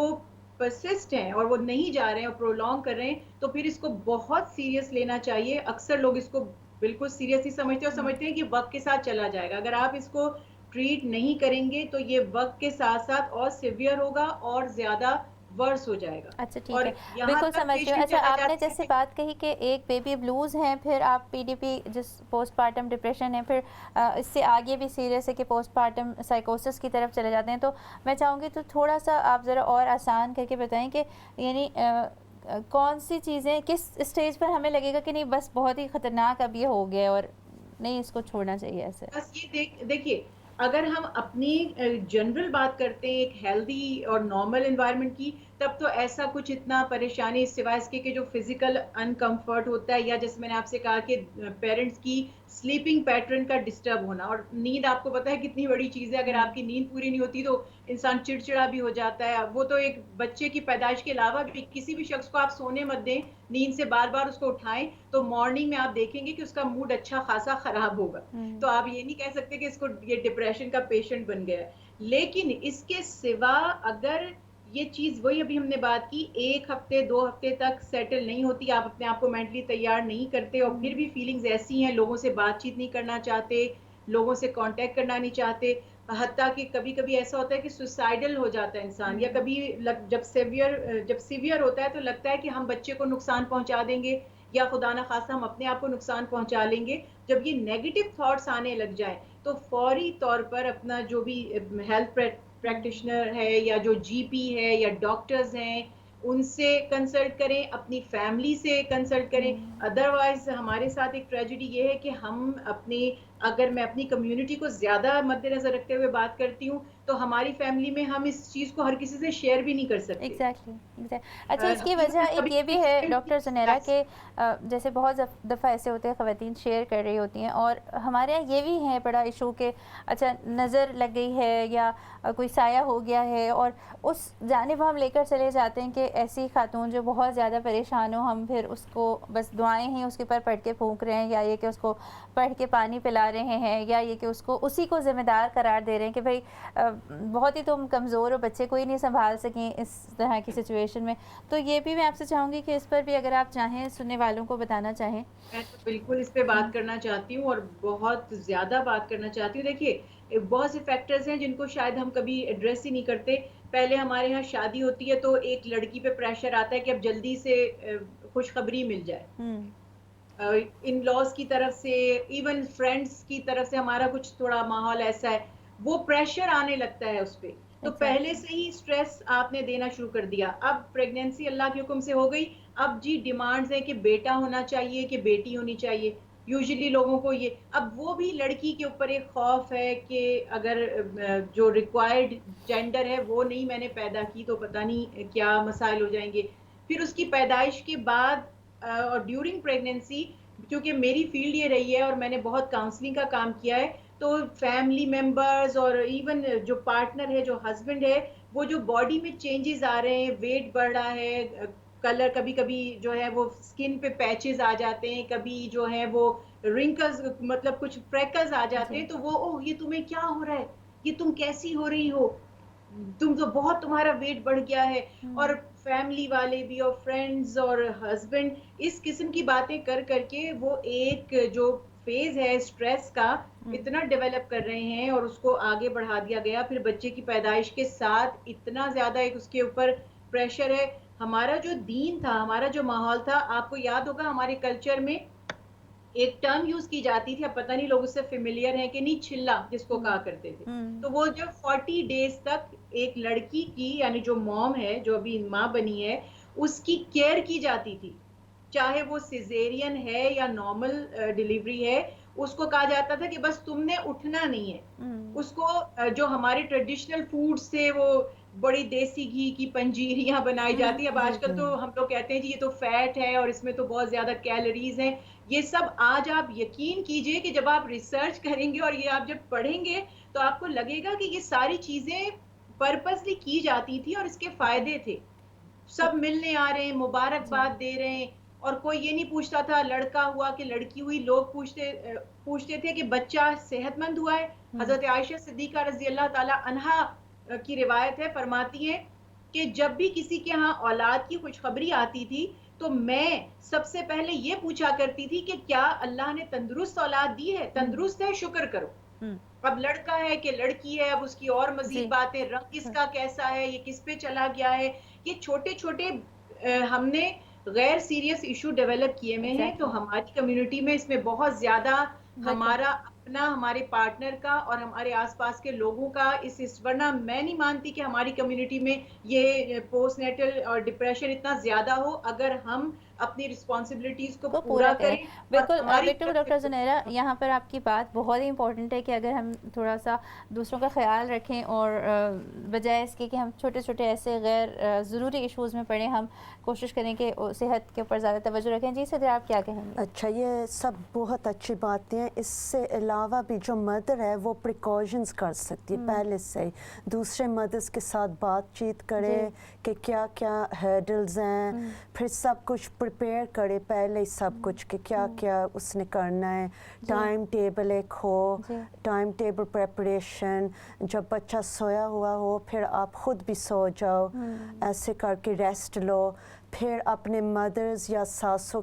پرسسٹ ہیں اور وہ نہیں جا رہے ہیں اور پرولونگ کر رہے ہیں تو پھر اس کو بہت سیریس لینا چاہیے. اکثر لوگ اس کو بالکل سیریس نہیں سمجھتے اور سمجھتے ہیں کہ وقت کے ساتھ چلا جائے گا. اگر آپ اس کو ٹریٹ نہیں کریں گے تو یہ وقت کے ساتھ ساتھ اور سیویئر ہوگا اور زیادہ ورس ہو جائے گا. اچھا ٹھیک ہے, بالکل سمجھ رہی ہوں. اچھا, آپ نے جیسے بات کہی کہ ایک بیبی بلوز ہیں, پھر آپ پی ڈی پی جس پوسٹ پارٹم ڈپریشن ہے, پھر اس سے آگے بھی سیریس ہے کہ پوسٹ پارٹم سائیکوسس کی طرف چلے جاتے ہیں, تو میں چاہوں گی تو تھوڑا سا آپ ذرا اور آسان کر کے بتائیں کہ یعنی کون سی چیزیں کس اسٹیج پر ہمیں لگے گا کہ نہیں بس بہت ہی خطرناک اب یہ ہو گیا اور نہیں اس کو چھوڑنا چاہیے ایسے. بس یہ دیکھیے, اگر ہم اپنی جنرل بات کرتے ہیں ایک ہیلدی اور نارمل انوائرمنٹ کی, تب تو ایسا کچھ اتنا پریشانی سوائے اس کے کہ جو فزیکل انکمفرٹ ہوتا ہے, یا جیسے میں نے آپ سے کہا کہ پیرنٹس کی سلیپنگ پیٹرن کا ڈسٹرب ہونا, اور نیند آپ کو پتہ ہے کتنی بڑی چیز ہے. اگر آپ کی نیند پوری نہیں ہوتی تو انسان چڑچڑا بھی ہو جاتا ہے. وہ تو ایک بچے کی پیدائش کے علاوہ بھی کسی بھی شخص کو آپ سونے مت دیں, نیند سے بار بار اس کو اٹھائیں تو مارننگ میں آپ دیکھیں گے کہ اس کا موڈ اچھا خاصا خراب ہوگا. تو آپ یہ نہیں کہہ سکتے کہ اس کو یہ ڈپریشن کا پیشنٹ بن گیا ہے. لیکن اس کے سوا اگر یہ چیز وہی ابھی ہم نے بات کی 1 ہفتے 2 ہفتے تک سیٹل نہیں ہوتی, آپ اپنے آپ کو مینٹلی تیار نہیں کرتے اور پھر بھی فیلنگز ایسی ہیں, لوگوں سے بات چیت نہیں کرنا چاہتے, لوگوں سے کانٹیکٹ کرنا نہیں چاہتے, حتیٰ کہ کبھی کبھی ایسا ہوتا ہے کہ سوسائڈل ہو جاتا ہے انسان, یا کبھی جب سیویئر ہوتا ہے تو لگتا ہے کہ ہم بچے کو نقصان پہنچا دیں گے یا خدا نہ خواستہ ہم اپنے آپ کو نقصان پہنچا لیں گے. جب یہ نیگیٹو تھاٹس آنے لگ جائیں تو فوری طور پر اپنا جو بھی ہیلتھ پریکٹیشنر ہے یا جو جی پی ہے یا ڈاکٹرز ہیں ان سے کنسلٹ کریں, اپنی فیملی سے کنسلٹ کریں. ادروائز ہمارے ساتھ ایک ٹریجڈی یہ ہے کہ ہم اپنی اگر میں اپنی کمیونٹی کو زیادہ مد نظر رکھتے ہوئے بات کرتی ہوں تو ہماری فیملی میں ہم اس چیز کو ہر کسی سے شیئر بھی نہیں کر سکتے. ایگزیکٹلی. اچھا اس کی وجہ ایک یہ بھی ہے ڈاکٹر زنیرہ کہ جیسے بہت دفعہ ایسے ہوتے ہیں خواتین شیئر کر رہی ہوتی ہیں اور ہمارے یہاں یہ بھی ہے بڑا ایشو کہ اچھا نظر لگ گئی ہے یا کوئی سایہ ہو گیا ہے اور اس جانب ہم لے کر چلے جاتے ہیں کہ ایسی خاتون جو بہت زیادہ پریشان ہو ہم پھر اس کو بس دعائیں ہی اس کے اوپر پڑھ کے پھونک رہے ہیں یا یہ کہ اس کو پڑھ کے پانی پلا رہے ہیں یا یہ کہ اس کو اسی کو ذمہ دار قرار دے رہے ہیں کہ بھائی بہت ہی تم کمزور ہو بچے کو ہی نہیں سنبھال سکیں اس طرح کی سچویشن میں. تو یہ بھی میں آپ سے چاہوں گی کہ اس پر بھی اگر آپ چاہیں سننے والوں کو بتانا چاہیں. میں تو بالکل اس پہ بات کرنا چاہتی ہوں اور بہت زیادہ بات کرنا چاہتی ہوں. دیکھیے بہت سے فیکٹرز ہیں جن کو شاید ہم کبھی ایڈریس ہی نہیں کرتے. پہلے ہمارے ہاں شادی ہوتی ہے تو ایک لڑکی پہ پریشر آتا ہے کہ اب جلدی سے خوشخبری مل جائے. ان لاز کی طرف سے ایون فرینڈس کی طرف سے ہمارا کچھ تھوڑا ماحول ایسا ہے وہ پریشر آنے لگتا ہے اس پہ. تو پہلے سے ہی سٹریس آپ نے دینا شروع کر دیا. اب پریگنینسی اللہ کے حکم سے ہو گئی. اب جی ڈیمانڈز ہیں کہ بیٹا ہونا چاہیے کہ بیٹی ہونی چاہیے. یوزلی لوگوں کو یہ اب وہ بھی لڑکی کے اوپر ایک خوف ہے کہ اگر جو ریکوائرڈ جینڈر ہے وہ نہیں میں نے پیدا کی تو پتہ نہیں کیا مسائل ہو جائیں گے. پھر اس کی پیدائش کے بعد اور ڈیورنگ پریگنینسی کیونکہ میری فیلڈ یہ رہی ہے اور میں نے بہت کاؤنسلنگ کا کام کیا ہے تو فیملی ممبرز اور ایون جو پارٹنر ہے جو ہسبینڈ ہے وہ جو باڈی میں چینجز آ رہے ہیں ویٹ بڑھ رہا ہے کلر کبھی کبھی جو ہے وہ اسکن پہ پیچز آ جاتے ہیں کبھی جو ہے وہ رنکلز مطلب کچھ فریکلز آ جاتے ہیں تو وہ اوہ یہ تمہیں کیا ہو رہا ہے یہ تم کیسی ہو رہی ہو تم تو بہت تمہارا ویٹ بڑھ گیا ہے. اور فیملی والے بھی اور فرینڈز اور ہسبینڈ اس قسم کی باتیں کر کر کے وہ ایک جو فیز ہے اسٹریس کا اتنا ڈیولپ کر رہے ہیں اور اس کو آگے بڑھا دیا گیا. پھر بچے کی پیدائش کے ساتھ اتنا زیادہ ایک اس کے اوپر پریشر ہے. ہمارا جو دین تھا ہمارا جو ماحول تھا آپ کو یاد ہوگا ہمارے کلچر میں ایک ٹرم یوز کی جاتی تھی اب پتہ نہیں لوگ اس سے فیملیئر ہیں کہ نہیں چلا جس کو کہا کرتے تھے. تو وہ جو 40 ڈیز تک ایک لڑکی کی یعنی جو موم ہے جو ابھی ماں بنی ہے اس کی کیئر کی جاتی تھی چاہے وہ سیزیرین ہے یا نارمل ڈیلیوری ہے. اس کو کہا جاتا تھا کہ بس تم نے اٹھنا نہیں ہے. اس کو جو ہمارے ٹریڈیشنل فوڈز تھے وہ بڑی دیسی گھی کی پنجیریاں بنائی جاتی ہیں. اب آج کل تو ہم لوگ کہتے ہیں جی یہ تو فیٹ ہے اور اس میں تو بہت زیادہ کیلوریز ہیں. یہ سب آج آپ یقین کیجئے کہ جب آپ ریسرچ کریں گے اور یہ آپ جب پڑھیں گے تو آپ کو لگے گا کہ یہ ساری چیزیں پرپسلی کی جاتی تھی اور اس کے فائدے تھے. سب ملنے آ رہے ہیں مبارکباد دے رہے ہیں اور کوئی یہ نہیں پوچھتا تھا لڑکا ہوا کہ لڑکی ہوئی. لوگ پوچھتے تھے کہ بچہ صحت مند ہوا ہے. حضرت عائشہ صدیقہ رضی اللہ تعالی عنہا کی روایت ہے فرماتی ہیں کہ جب بھی کسی کے ہاں اولاد کی خوشخبری آتی تھی تو میں سب سے پہلے یہ پوچھا کرتی تھی کہ کیا اللہ نے تندرست اولاد دی ہے تندرست ہے شکر کرو. اب لڑکا ہے کہ لڑکی ہے اب اس کی اور مزید باتیں رنگ کس کا کیسا ہے یہ کس پہ چلا گیا ہے. یہ چھوٹے چھوٹے ہم نے غیر سیریس ایشو ڈیولپ کیے ہوئے ہیں. تو ہماری کمیونٹی میں اس میں بہت زیادہ ہمارا اپنا ہمارے پارٹنر کا اور ہمارے آس پاس کے لوگوں کا اس ورنہ میں نہیں مانتی کہ ہماری کمیونٹی میں یہ پوسٹ نیٹل اور ڈپریشن اتنا زیادہ ہو اگر ہم اپنی رسپانسبلٹیز کو پورا کریں. بالکل بالکل ڈاکٹر زنیرہ یہاں پر آپ کی بات بہت ہی امپورٹنٹ ہے کہ اگر ہم تھوڑا سا دوسروں کا خیال رکھیں اور بجائے اس کے کہ ہم چھوٹے چھوٹے ایسے غیر ضروری ایشوز میں پڑیں ہم کوشش کریں کہ صحت کے اوپر زیادہ توجہ رکھیں. جی صدر آپ کیا کہیں گے؟ اچھا یہ سب بہت اچھی باتیں ہیں. اس سے علاوہ بھی جو مدر ہے وہ پریکاشنز کر سکتی ہے پہلے سے ہی دوسرے مدرس کے ساتھ بات چیت کرے کہ کیا کیا ہرڈلز ہیں پھر سب کچھ پریپیئر کرے پہلے ہی سب کچھ کہ کیا کیا اس نے کرنا ہے. ٹائم ٹیبل ایک ہو ٹائم ٹیبل پریپریشن جب بچہ سویا ہوا ہو پھر آپ خود بھی سو جاؤ ایسے کر کے ریسٹ لو. پھر اپنے مدرز یا ساسوں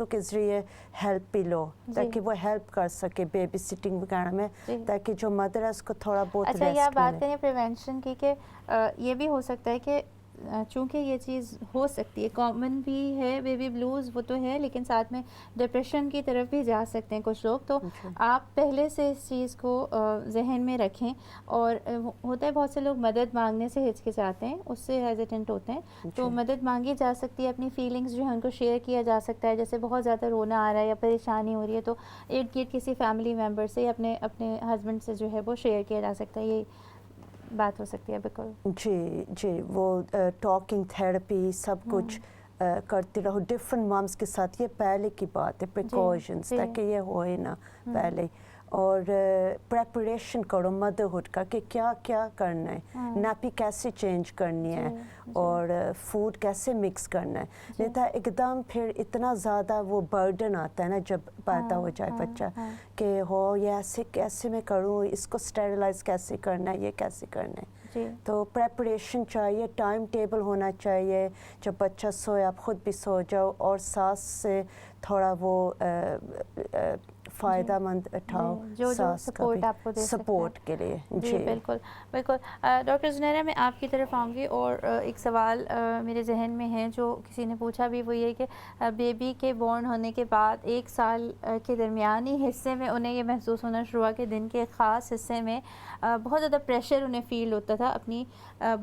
کے ذریعے ہیلپ بھی لو تاکہ وہ ہیلپ کر سکے بیبی سٹنگ وغیرہ میں تاکہ جو مدر ہے اس کو تھوڑا بہت اچھا یہ آپ بات کریں پریونشن کی کہ یہ بھی ہو سکتا ہے کہ چونکہ یہ چیز ہو سکتی ہے، کامن بھی ہے بیبی بلوز وہ تو ہے، لیکن ساتھ میں ڈپریشن کی طرف بھی جا سکتے ہیں کچھ لوگ. تو آپ پہلے سے اس چیز کو ذہن میں رکھیں. اور ہوتا ہے بہت سے لوگ مدد مانگنے سے ہچکچاتے ہیں، اس سے ہیزیٹنٹ ہوتے ہیں، تو مدد مانگی جا سکتی ہے. اپنی فیلنگز جو ہیں ان کو شیئر کیا جا سکتا ہے. جیسے بہت زیادہ رونا آ رہا ہے یا پریشانی ہو رہی ہے تو ارد گرد کسی فیملی ممبر سے یا اپنے ہسبینڈ سے جو ہے وہ شیئر کیا جا سکتا ہے. یہ بات ہو سکتی ہے. بالکل جی وہ ٹاکنگ تھراپی سب کچھ کرتے رہو ڈفرینٹ مامس کے ساتھ. یہ پہلے کی بات ہے، پریکاشنس تاکہ یہ ہوئے نا پہلے. اور پریپریشن کرو مدرہڈ کا کہ کیا کیا کرنا ہے، نیپی کیسے چینج کرنی ہے اور فوڈ کیسے مکس کرنا ہے. نہیں تو ایک دم پھر اتنا زیادہ وہ برڈن آتا ہے نا جب پیدا ہو جائے بچہ کہ ہو یہ ایسے کیسے میں کروں، اس کو اسٹیریلائز کیسے کرنا ہے، یہ کیسے کرنا ہے. تو پریپریشن چاہیے، ٹائم ٹیبل ہونا چاہیے. جب بچہ سوئے آپ خود بھی سو جاؤ اور ساس سے تھوڑا وہ فائدہ مند اٹھاؤ، ساس کا بھی سپورٹ کے لیے. جی بالکل بالکل. ڈاکٹر زنیرہ میں آپ کی طرف آؤں گی اور ایک سوال میرے ذہن میں ہے جو کسی نے پوچھا بھی، وہ یہ کہ بیبی کے بورن ہونے کے بعد 1 سال کے درمیانی حصے میں انہیں یہ محسوس ہونا شروع ہوا کہ دن کے ایک خاص حصے میں بہت زیادہ پریشر انہیں فیل ہوتا تھا اپنی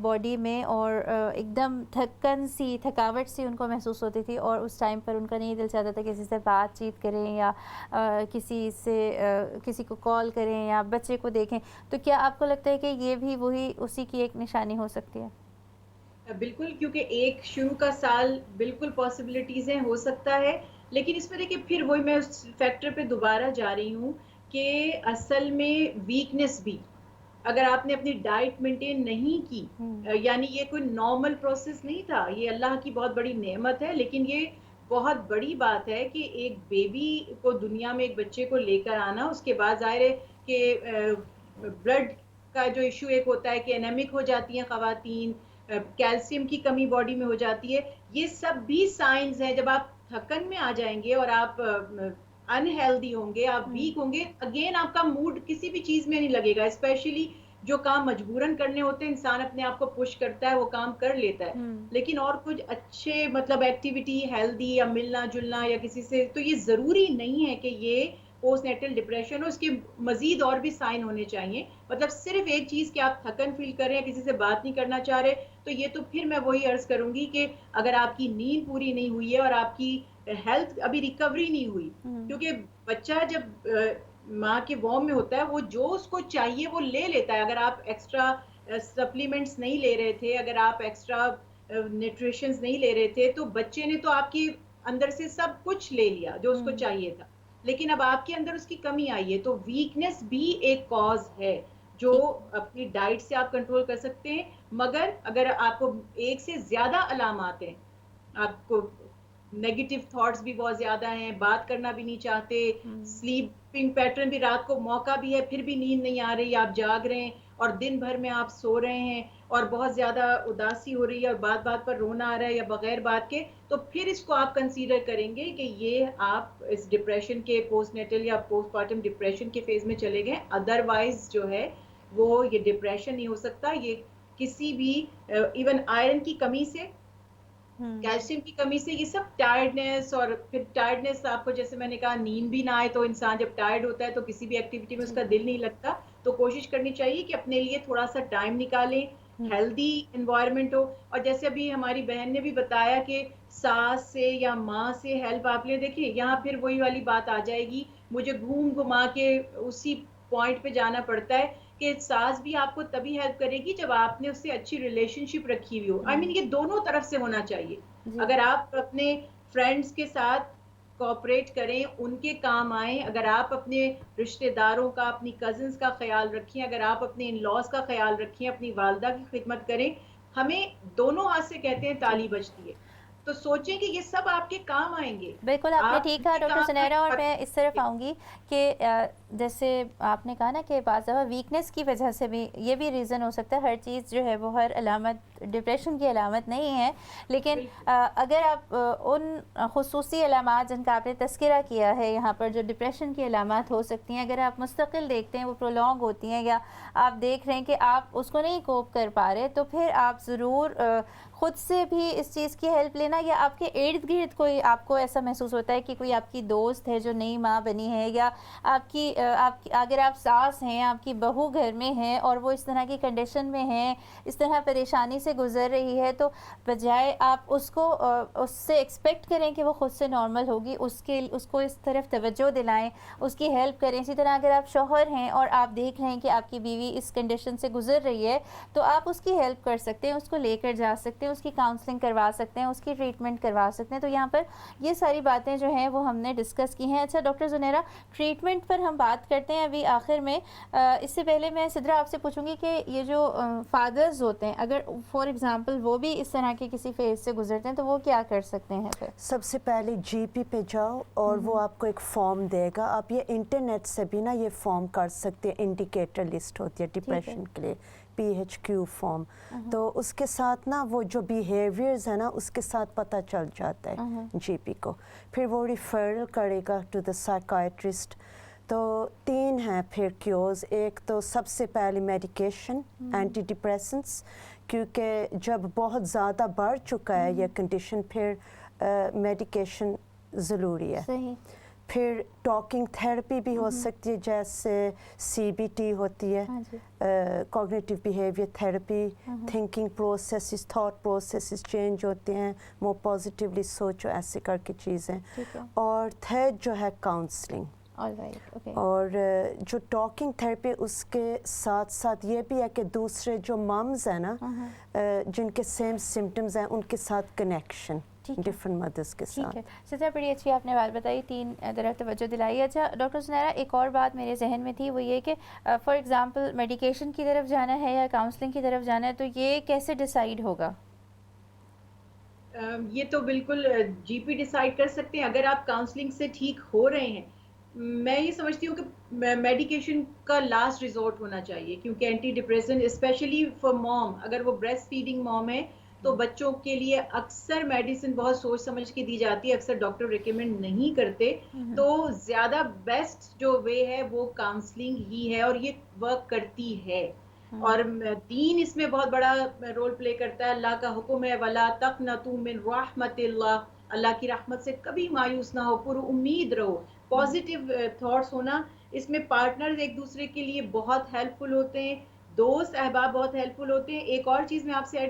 باڈی میں، اور ایک دم تھکاوٹ سی ان کو محسوس ہوتی تھی. اور اس ٹائم پر ان کا نہیں دل چاہتا تھا کسی سے بات چیت کریں یا کسی کو کال کریں یا بچے کو دیکھیں. تو کیا آپ کو لگتا ہے کہ یہ بھی وہی اسی کی ایک نشانی ہو سکتی ہے؟ بالکل، کیونکہ ایک شروع کا سال بالکل پاسبلٹیز ہیں، ہو سکتا ہے. لیکن اس میں دیکھیں پھر وہی میں اس فیکٹر پہ دوبارہ جا رہی ہوں کہ اصل میں ویکنس بھی اگر آپ نے اپنی ڈائٹ مینٹین نہیں کی، یعنی یہ کوئی نارمل پروسیس نہیں تھا، یہ اللہ کی بہت بڑی نعمت ہے. لیکن یہ بہت بڑی بات ہے کہ ایک بیبی کو دنیا میں ایک بچے کو لے کر آنا، اس کے بعد ظاہر ہے کہ بلڈ کا جو ایشو ایک ہوتا ہے کہ انیمک ہو جاتی ہیں خواتین، کیلشیم کی کمی باڈی میں ہو جاتی ہے. یہ سب بھی سائنز ہیں. جب آپ تھکن میں آ جائیں گے اور آپ انہیلدی ہوں گے، آپ ویک ہوں گے، اگین آپ کا موڈ کسی بھی چیز میں نہیں لگے گا. اسپیشلی جو کام مجبوراً کرنے ہوتے ہیں، انسان اپنے آپ کو پش کرتا ہے، وہ کام کر لیتا ہے. لیکن اور کچھ اچھے مطلب ایکٹیویٹی ہیلدی یا ملنا جلنا یا کسی سے، تو یہ ضروری نہیں ہے کہ یہ پوسٹ نیٹل ڈپریشن ہو. اس کے مزید اور بھی سائن ہونے چاہیے. مطلب صرف ایک چیز کہ آپ تھکن فیل کر رہے ہیں، کسی سے بات نہیں کرنا چاہ رہے، تو یہ تو پھر میں وہی عرض کروں گی کہ اگر آپ کی نیند پوری نہیں ہوئی ہے اور آپ کی ہیلتھ ابھی ریکوری نہیں ہوئی، کیونکہ بچہ جب ماں کے وارم میں ہوتا ہے وہ جو اس کو چاہیے وہ لے لیتا ہے. اگر آپ ایکسٹرا سپلیمنٹس نہیں لے رہے تھے، اگر آپ ایکسٹرا نیوٹریشنز نہیں لے رہے تھے، تو بچے نے تو آپ کی اندر سے سب کچھ لے لیا جو اس کو چاہیے تھا. لیکن اب آپ کے اندر اس کی کمی آئی ہے، تو ویکنس بھی ایک کاز ہے جو اپنی ڈائٹ سے آپ کنٹرول کر سکتے ہیں. مگر اگر آپ کو ایک سے زیادہ علامات ہیں، آپ کو نیگیٹو تھاٹس بھی بہت زیادہ ہیں، بات کرنا بھی نہیں چاہتے، سلیپنگ پیٹرن بھی رات کو موقع بھی ہے پھر بھی نیند نہیں آ رہی، آپ جاگ رہے ہیں اور دن بھر میں آپ سو رہے ہیں اور بہت زیادہ اداسی ہو رہی ہے اور بات بات پر رونا آ رہا ہے یا بغیر بات کے، تو پھر اس کو آپ کنسیڈر کریں گے کہ یہ آپ اس ڈپریشن کے پوسٹ نیٹل یا پوسٹ پارٹم ڈپریشن کے فیز میں چلے گئے. ادروائز جو ہے وہ یہ ڈپریشن نہیں ہو سکتا. یہ کسی بھی ایون آئرن کی کمی سے، کیلشیم کی کمی سے، یہ سب ٹائرڈنیس، اور پھر ٹائرڈنیس آپ کو جیسے میں نے کہا نیند بھی نہ آئے تو انسان جب ٹائرڈ ہوتا ہے تو کسی بھی ایکٹیویٹی میں اس کا دل نہیں لگتا. تو کوشش کرنی چاہیے کہ اپنے لیے تھوڑا سا ٹائم نکالیں، ہیلدی انوائرمنٹ ہو. اور جیسے ابھی ہماری بہن نے بھی بتایا کہ ساس سے یا ماں سے ہیلپ آپ لے، دیکھیں یہاں پھر وہی والی بات آ جائے گی، مجھے گھوم گھما کے اسی پوائنٹ پہ جانا پڑتا ہے کہ ساس بھی آپ کو تبھی ہیلپ کرے گی جب آپ نے اس سے اچھی ریلیشن شپ رکھی ہوئی ہو. یہ دونوں طرف سے ہونا چاہیے. اگر آپ اپنے فرینڈز کے ساتھ کوآپریٹ کریں، ان کے کام آئیں، اگر آپ اپنے رشتہ داروں کا، اپنی کزنز کا خیال رکھیں، اگر آپ اپنے ان لاز کا خیال رکھیں، اپنی والدہ کی خدمت کریں، ہمیں دونوں ہاتھ سے کہتے ہیں تالی بجتی ہے. تو سوچیں کہ یہ سب آپ کے کام آئیں گے. بالکل آپ نے ٹھیک کہا ڈاکٹر سنیرا. اور میں اس طرف آؤں گی کہ جیسے آپ نے کہا نا کہ بعض دفعہ ویکنیس کی وجہ سے بھی یہ بھی ریزن ہو سکتا ہے. ہر چیز جو ہے وہ ہر علامت ڈپریشن کی علامت نہیں ہے, لیکن اگر آپ ان خصوصی علامات جن کا آپ نے تذکرہ کیا ہے یہاں پر جو ڈپریشن کی علامات ہو سکتی ہیں, اگر آپ مستقل دیکھتے ہیں وہ پرولونگ ہوتی ہیں, یا آپ دیکھ رہے ہیں کہ آپ اس کو نہیں کوپ کر پا رہے, تو پھر آپ ضرور خود سے بھی اس چیز کی ہیلپ لینا, یا آپ کے ارد گرد کوئی آپ کو ایسا محسوس ہوتا ہے کہ کوئی آپ کی دوست ہے جو نئی ماں بنی ہے, یا آپ کی اگر آپ ساس ہیں, آپ کی بہو گھر میں ہیں اور وہ اس طرح کی کنڈیشن میں ہیں, اس طرح پریشانی سے گزر رہی ہے, تو بجائے آپ اس کو اس سے ایکسپیکٹ کریں کہ وہ خود سے نارمل ہوگی, اس کو اس طرف توجہ دلائیں, اس کی ہیلپ کریں. اسی طرح اگر آپ شوہر ہیں اور آپ دیکھ رہے ہیں کہ آپ کی بیوی اس کنڈیشن سے گزر رہی ہے, تو آپ اس کی ہیلپ کر سکتے ہیں, اس کو لے کر جا سکتے ہیں, اس کی کاؤنسلنگ کروا سکتے ہیں, اس کی ٹریٹمنٹ کروا سکتے ہیں. تو یہاں پر یہ ساری باتیں جو ہیں وہ ہم نے ڈسکس کی ہیں. اچھا ڈاکٹر زنیرہ, ٹریٹمنٹ پر ہم بات کرتے ہیں ابھی آخر میں. اس سے پہلے میں سدرا آپ سے پوچھوں گی کہ یہ جو فادرز ہوتے ہیں, اگر فار ایگزامپل وہ بھی اس طرح کے کسی فیز سے گزرتے ہیں, تو وہ کیا کر سکتے ہیں پھر؟ سب سے پہلے جی پی پہ جاؤ اور وہ آپ کو ایک فارم دے گا. آپ یہ انٹرنیٹ سے بھی نا یہ فارم کر سکتے ہیں, انڈیکیٹر لسٹ ہوتی ہے ڈپریشن کے لیے, PHQ فارم. تو اس کے ساتھ نا وہ جو بیہیویئرز ہیں نا اس کے ساتھ پتہ چل جاتا ہے جی پی کو. پھر وہ ریفرل کرے گا ٹو دا سائیکائٹرسٹ. تو 3 ہیں پھر کیورز. ایک تو سب سے پہلے میڈیکیشن, اینٹی ڈپریسنٹس, کیونکہ جب بہت زیادہ بڑھ چکا ہے یہ کنڈیشن, پھر میڈیکیشن ضروری ہے. صحیح. پھر ٹاکنگ تھیراپی بھی ہو سکتی ہے, جیسے CBT ہوتی ہے, cognitive behaviour therapy. Thinking processes, thought processes change ہوتے ہیں, وہ پازیٹیولی سوچو, ایسے کر کے چیزیں. اور تھرڈ جو ہے کاؤنسلنگ. اور جو ٹاکنگ تھیراپی اس کے ساتھ ساتھ یہ بھی ہے کہ دوسرے جو مامز ہیں نا جن کے سیم سمٹمز ہیں, ان کے ساتھ کنیکشن ڈفرنٹ مدرس کے ساتھ. سزا بڑی اچھی آپ نے بات بتائی, 3 طرف توجہ دلائی. اچھا ڈاکٹر زنیرہ, ایک اور بات میرے ذہن میں تھی, وہ یہ کہ فار ایگزامپل میڈیکیشن کی طرف جانا ہے یا کاؤنسلنگ کی طرف جانا ہے, تو یہ کیسے ڈیسائیڈ ہوگا؟ یہ تو بالکل جی پی ڈیسائیڈ کر سکتے ہیں. اگر آپ کاؤنسلنگ سے ٹھیک ہو رہے ہیں, میں یہ سمجھتی ہوں کہ میڈیکیشن کا لاسٹ ریزورٹ ہونا چاہیے, کیونکہ اینٹی ڈپریسنٹ اسپیشلی فار موم, اگر وہ بریسٹ فیڈنگ موم ہے تو بچوں کے لیے اکثر میڈیسن بہت سوچ سمجھ کے دی جاتی ہے, اکثر ڈاکٹر ریکمینڈ نہیں کرتے. تو زیادہ بیسٹ جو وے ہے وہ کاؤنسلنگ ہی ہے, اور یہ ورک کرتی ہے. اور دین اس میں بہت بڑا رول پلے کرتا ہے. اللہ کا حکم ہے وَلَا تَقْنَطُوا مِن رَحْمَتِ اللَّهِ, اللہ کی رحمت سے کبھی مایوس نہ ہو, پر امید رہو. پازیٹیو تھاٹس ہونا, اس میں پارٹنرز ایک دوسرے کے لیے بہت ہیلپ فل ہوتے ہیں, دوست احباب بہت ہیلپ فل ہوتے ہیں. ایک اور چیز میں آپ سے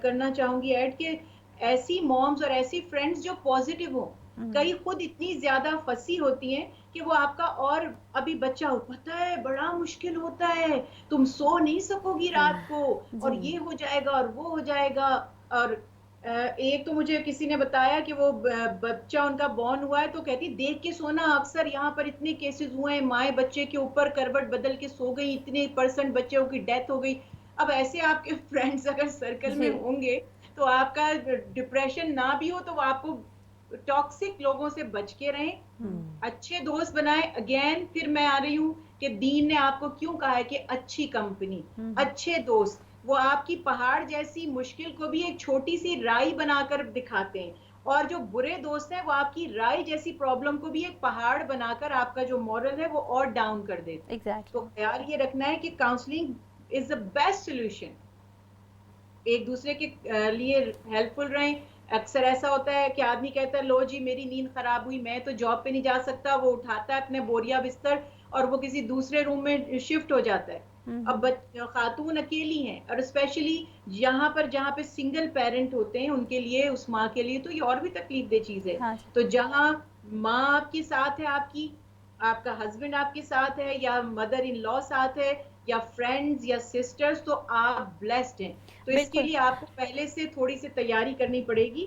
کرنا چاہوں گی ایڈ, کہ ایسی مومز اور ایسی فرینڈز جو پازیٹیو ہوں. کئی خود اتنی زیادہ پھنسی ہوتی ہیں کہ وہ آپ کا, اور ابھی بچہ ہو, پتہ ہے بڑا مشکل ہوتا ہے, تم سو نہیں سکو گی رات کو, اور یہ ہو جائے گا اور وہ ہو جائے گا. اور ایک تو مجھے کسی نے بتایا کہ وہ بچہ ان کا بورن ہوا ہے, تو کہتی دیکھ کے سونا, اکثر یہاں پر اتنے کیسز ہوئے ہیں, مائیں بچے کے اوپر کروٹ بدل کے سو گئی, اتنے % بچوں کی ڈیتھ ہو گئی. اب ایسے آپ کے فرینڈز اگر سرکل میں ہوں گے, تو آپ کا ڈپریشن نہ بھی ہو, تو وہ آپ کو ٹاکسک لوگوں سے بچ کے رہیں, اچھے دوست بنائیں. اگین پھر میں آ رہی ہوں کہ دین نے آپ کو کیوں کہا ہے کہ اچھی کمپنی, اچھے دوست, وہ آپ کی پہاڑ جیسی مشکل کو بھی ایک چھوٹی سی رائی بنا کر دکھاتے ہیں, اور جو برے دوست ہیں وہ آپ کی رائی جیسی پرابلم کو بھی ایک پہاڑ بنا کر آپ کا جو مورل ہے وہ اور ڈاؤن کر دیتے ہیں. تو خیال یہ رکھنا ہے کہ counselling is the best solution. ایک دوسرے کے لیے ہیلپ فل رہیں. اکثر ایسا ہوتا ہے کہ آدمی کہتا ہے لو جی میری نیند خراب ہوئی, میں تو جاب پہ نہیں جا سکتا, وہ اٹھاتا ہے اپنے بوریا بستر اور وہ کسی دوسرے روم میں شفٹ ہو جاتا ہے. اب خاتون اکیلی ہیں, اور اسپیشلی جہاں پہ سنگل پیرنٹ ہوتے ہیں, ان کے لیے, اس ماں کے لیے تو یہ اور بھی تکلیف دہ چیز ہے. تو جہاں ماں آپ کے ساتھ ہے, آپ کا ہسبینڈ آپ کے ساتھ ہے, یا مدر ان لا ساتھ ہے, یا فرینڈز یا سسٹرز تو آپ بلیسڈ ہیں. تو اس کے لیے آپ کو پہلے سے تھوڑی سی تیاری کرنی پڑے گی.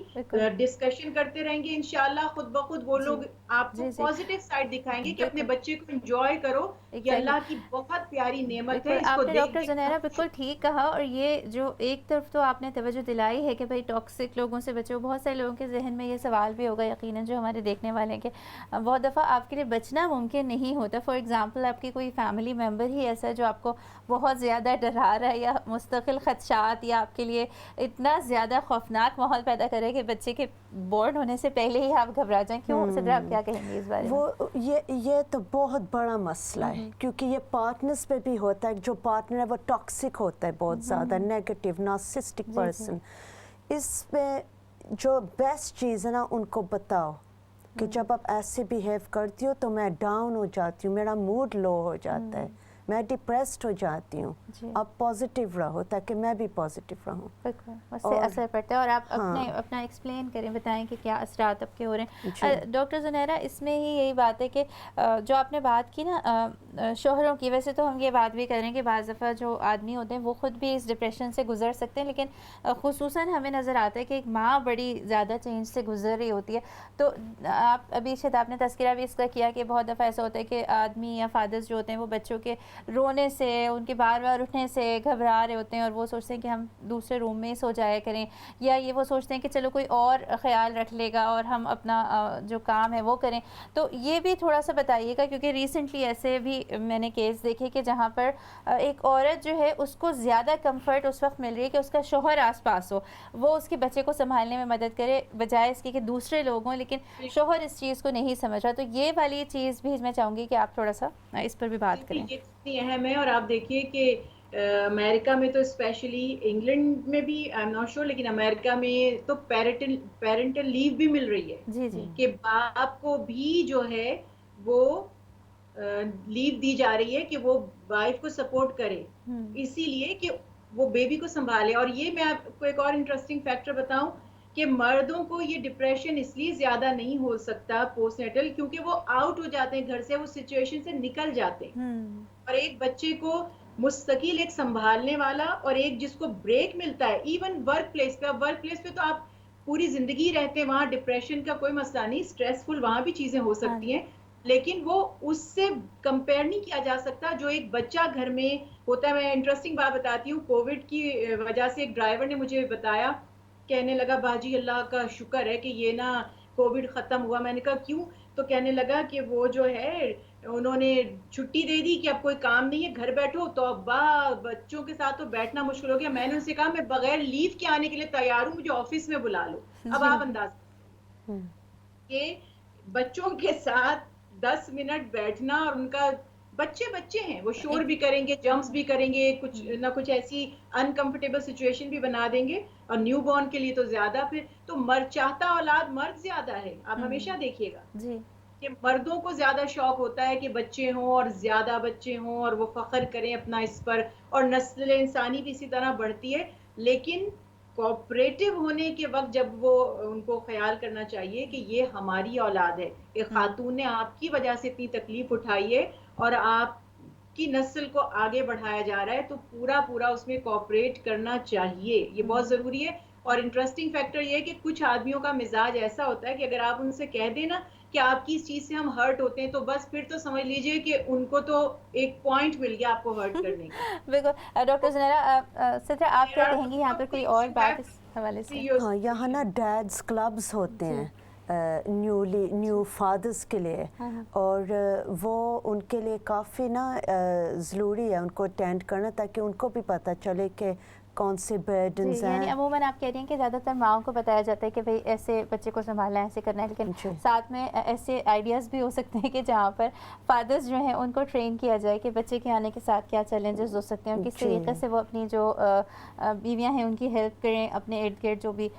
ڈسکشن کرتے رہیں گے انشاءاللہ خود بخود وہ لوگ آپ کو پازیٹیو سائڈ دکھائیں گے کہ اپنے بچے کو انجوائے کرو. یہ اللہ کی بہت پیاری نعمت ہے. آپ نے ڈاکٹر زنیرہ بالکل ٹھیک کہا. اور یہ جو ایک طرف تو آپ نے توجہ دلائی ہے کہ بھائی ٹاکسک لوگوں سے بچو. بہت سارے لوگوں کے ذہن میں یہ سوال بھی ہوگا یقیناً جو ہمارے دیکھنے والے ہیں کہ بہت دفعہ آپ کے لیے بچنا ممکن نہیں ہوتا. فار ایگزامپل آپ کی کوئی فیملی ممبر ہی ایسا ہے جو آپ کو بہت زیادہ ڈرا رہا ہے یا مستقل خدشات یا آپ کے لیے اتنا زیادہ خوفناک ماحول پیدا کرے کہ بچے کے بورن ہونے سے پہلے ہی آپ گھبرا جائیں. کیوں صدرہ آپ کیا کہیں گے اس بارے میں؟ یہ تو بہت بڑا مسئلہ ہے کیونکہ یہ پارٹنرز پہ بھی ہوتا ہے. جو پارٹنر ہے وہ ٹاکسک ہوتا ہے بہت زیادہ, نیگیٹو نارسسٹک پرسن. اس میں جو بیسٹ چیز ہے نا ان کو بتاؤ کہ جب آپ ایسے بیہیو کرتی ہو تو میں ڈاؤن ہو جاتی ہوں, میرا موڈ لو ہو جاتا ہے, میں ڈپریسڈ ہو جاتی ہوں. آپ پازیٹیو رہو تاکہ میں بھی پازیٹیو رہوں. اس سے اثر پڑتا ہے. اور آپ اپنا ایکسپلین کریں, بتائیں کہ کیا اثرات آپ کے ہو رہے ہیں. ڈاکٹر زنیرہ اس میں ہی یہی بات ہے کہ جو آپ نے بات کی نا شوہروں کی, ویسے تو ہم یہ بات بھی کریں کہ بعض دفعہ جو آدمی ہوتے ہیں وہ خود بھی اس ڈپریشن سے گزر سکتے ہیں, لیکن خصوصاً ہمیں نظر آتا ہے کہ ایک ماں بڑی زیادہ چینج سے گزر رہی ہوتی ہے. تو آپ ابھی شاید آپ نے تذکرہ بھی اس کا کیا کہ بہت دفعہ ایسا ہوتا ہے کہ آدمی یا فادرز جو ہوتے ہیں وہ بچوں کے رونے سے, ان کے بار بار اٹھنے سے گھبرا رہے ہوتے ہیں اور وہ سوچتے ہیں کہ ہم دوسرے روم میں سو جایا کریں, یا یہ وہ سوچتے ہیں کہ چلو کوئی اور خیال رکھ لے گا اور ہم اپنا جو کام ہے وہ کریں. تو یہ بھی تھوڑا سا بتائیے گا کیونکہ ریسنٹلی ایسے بھی میں نے کیس دیکھے کہ جہاں پر ایک عورت جو ہے اس کو زیادہ کمفرٹ اس وقت مل رہی ہے کہ اس کا شوہر آس پاس ہو, وہ اس کے بچے کو سنبھالنے میں مدد کرے بجائے اس کی کہ دوسرے لوگ ہوں, لیکن شوہر اس چیز کو نہیں سمجھ رہا. تو یہ والی چیز بھی میں چاہوں گی کہ آپ تھوڑا سا اس پر بھی بات کریں. یہ اتنی اہم ہے. اور آپ دیکھیے کہ امریکہ میں تو اسپیشلی, انگلینڈ میں بھی آئی ایم ناٹ شیور, لیکن امریکہ میں تو پیرنٹل لیو بھی مل رہی ہے کہ باپ کو بھی جو ہے وہ لیو دی جا رہی ہے کہ وہ وائف کو سپورٹ کرے, اسی لیے کہ وہ بیبی کو سنبھالے. اور یہ میں آپ کو ایک اور انٹرسٹنگ فیکٹر بتاؤں کہ مردوں کو یہ ڈپریشن اس لیے زیادہ نہیں ہو سکتا پوسٹ نیٹل کیونکہ وہ آؤٹ ہو جاتے ہیں گھر سے, وہ سچویشن سے نکل جاتے ہیں. اور ایک بچے کو مستقل ایک سنبھالنے والا اور ایک جس کو بریک ملتا ہے, ایون ورک پلیس پہ تو آپ پوری زندگی رہتے ہیں, وہاں ڈپریشن کا کوئی مسئلہ نہیں, اسٹریسفل وہاں بھی چیزیں ہو سکتی ہیں, لیکن وہ اس سے کمپیئر نہیں کیا جا سکتا جو ایک بچہ گھر میں ہوتا ہے. میں انٹرسٹنگ بات بتاتی ہوں, کووڈ کی وجہ سے ایک ڈرائیور نے مجھے بتایا, کہنے لگا باجی اللہ کا شکر ہے کہ یہ نا کووڈ ختم ہوا. میں نے کہا کیوں؟ تو کہنے لگا کہ وہ جو ہے انہوں نے چھٹی دے دی کہ اب کوئی کام نہیں ہے گھر بیٹھو, تو ابا بچوں کے ساتھ تو بیٹھنا مشکل ہو گیا. میں نے ان سے کہا میں بغیر لیو کے آنے کے لیے تیار ہوں, مجھے آفس میں بلا لو. اب آپ انداز کہ بچوں کے ساتھ 10 منٹ بیٹھنا, اور ان کا بچے ہیں, وہ شور بھی کریں گے, جمپس بھی کریں گے, کچھ نہ کچھ ایسی انکمفرٹیبل سچویشن بھی بنا دیں گے, اور نیو بورن کے لیے تو زیادہ. پھر تو چاہتا اولاد مرد زیادہ ہے, آپ ہمیشہ دیکھیے گا کہ مردوں کو زیادہ شوق ہوتا ہے کہ بچے ہوں اور زیادہ بچے ہوں اور وہ فخر کریں اپنا اس پر, اور نسل انسانی بھی اسی طرح بڑھتی ہے. لیکن کوآپریٹو ہونے کے وقت جب وہ ان کو خیال کرنا چاہیے کہ یہ ہماری اولاد ہے, ایک خاتون نے آپ کی وجہ سے اتنی تکلیف اٹھائی ہے اور آپ کی نسل کو آگے بڑھایا جا رہا ہے, تو پورا اس میں کوآپریٹ کرنا چاہیے, یہ بہت ضروری ہے. اور انٹرسٹنگ فیکٹر یہ ہے کہ کچھ آدمیوں کا مزاج ایسا ہوتا ہے کہ اگر آپ ان سے کہہ دیں نا کہ آپ کی اس چیز سے ہم ہرٹ ہوتے ہیں, تو بس پھر تو سمجھ لیجئے کہ ان کو تو ایک پوائنٹ مل گیا آپ کو ہرٹ کرنے کا. بالکل. ڈاکٹر زنیرہ صدرہ آپ کیا کہیں گی یہاں پر کوئی اور بات اس حوالے سے؟ ہاں, یہاں نا ڈیڈز کلبز ہوتے ہیں نیو فادرز کے لیے, اور وہ ان کے لیے کافی نا ضروری ہے ان کو اٹینڈ کرنا, تاکہ ان کو بھی پتہ چلے کہ کون سے برڈنز ہیں. یعنی عموماً آپ کہہ رہی ہیں کہ زیادہ تر ماؤں کو بتایا جاتا ہے کہ بھئی ایسے بچے کو سنبھالنا ہے, ایسے کرنا ہے, لیکن ساتھ میں ایسے آئیڈیاز بھی ہو سکتے ہیں کہ جہاں پر فادرز جو ہیں ان کو ٹرین کیا جائے کہ بچے کے آنے کے ساتھ کیا چیلنجز ہو سکتے ہیں, اور کس طریقے سے وہ اپنی جو بیویاں ہیں ان کی ہیلپ کریں, اپنے ارد گرد جو بھی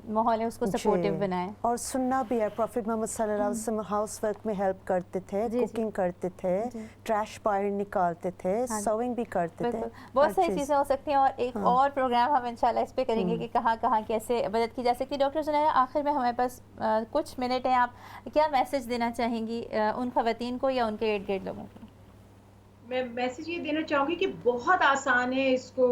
ماحول ہے اس کو سپورٹیو بنائیں. اور سننا بھی ہے, پروفٹ محمد صلی اللہ علیہ وسلم ہاؤس ورک میں ہیلپ کرتے تھے, کوکنگ کرتے تھے, ٹریش باہر نکالتے تھے, سوئنگ بھی کرتے تھے. بہت ساری چیزیں ہو سکتی ہیں, اور ایک اور پروگرام ہم انشاءاللہ اس پہ کریں گے کہ کہاں کیسے مدد کی جا سکتی ہے. ڈاکٹر زنیرہ آخر میں ہمارے پاس کچھ منٹ ہیں, آپ کیا میسج دینا چاہیں گی ان خواتین کو یا ان کے ارد گرد لوگوں کو؟ میں میسج یہ دینا چاہوں گی کہ بہت آسان ہے اس کو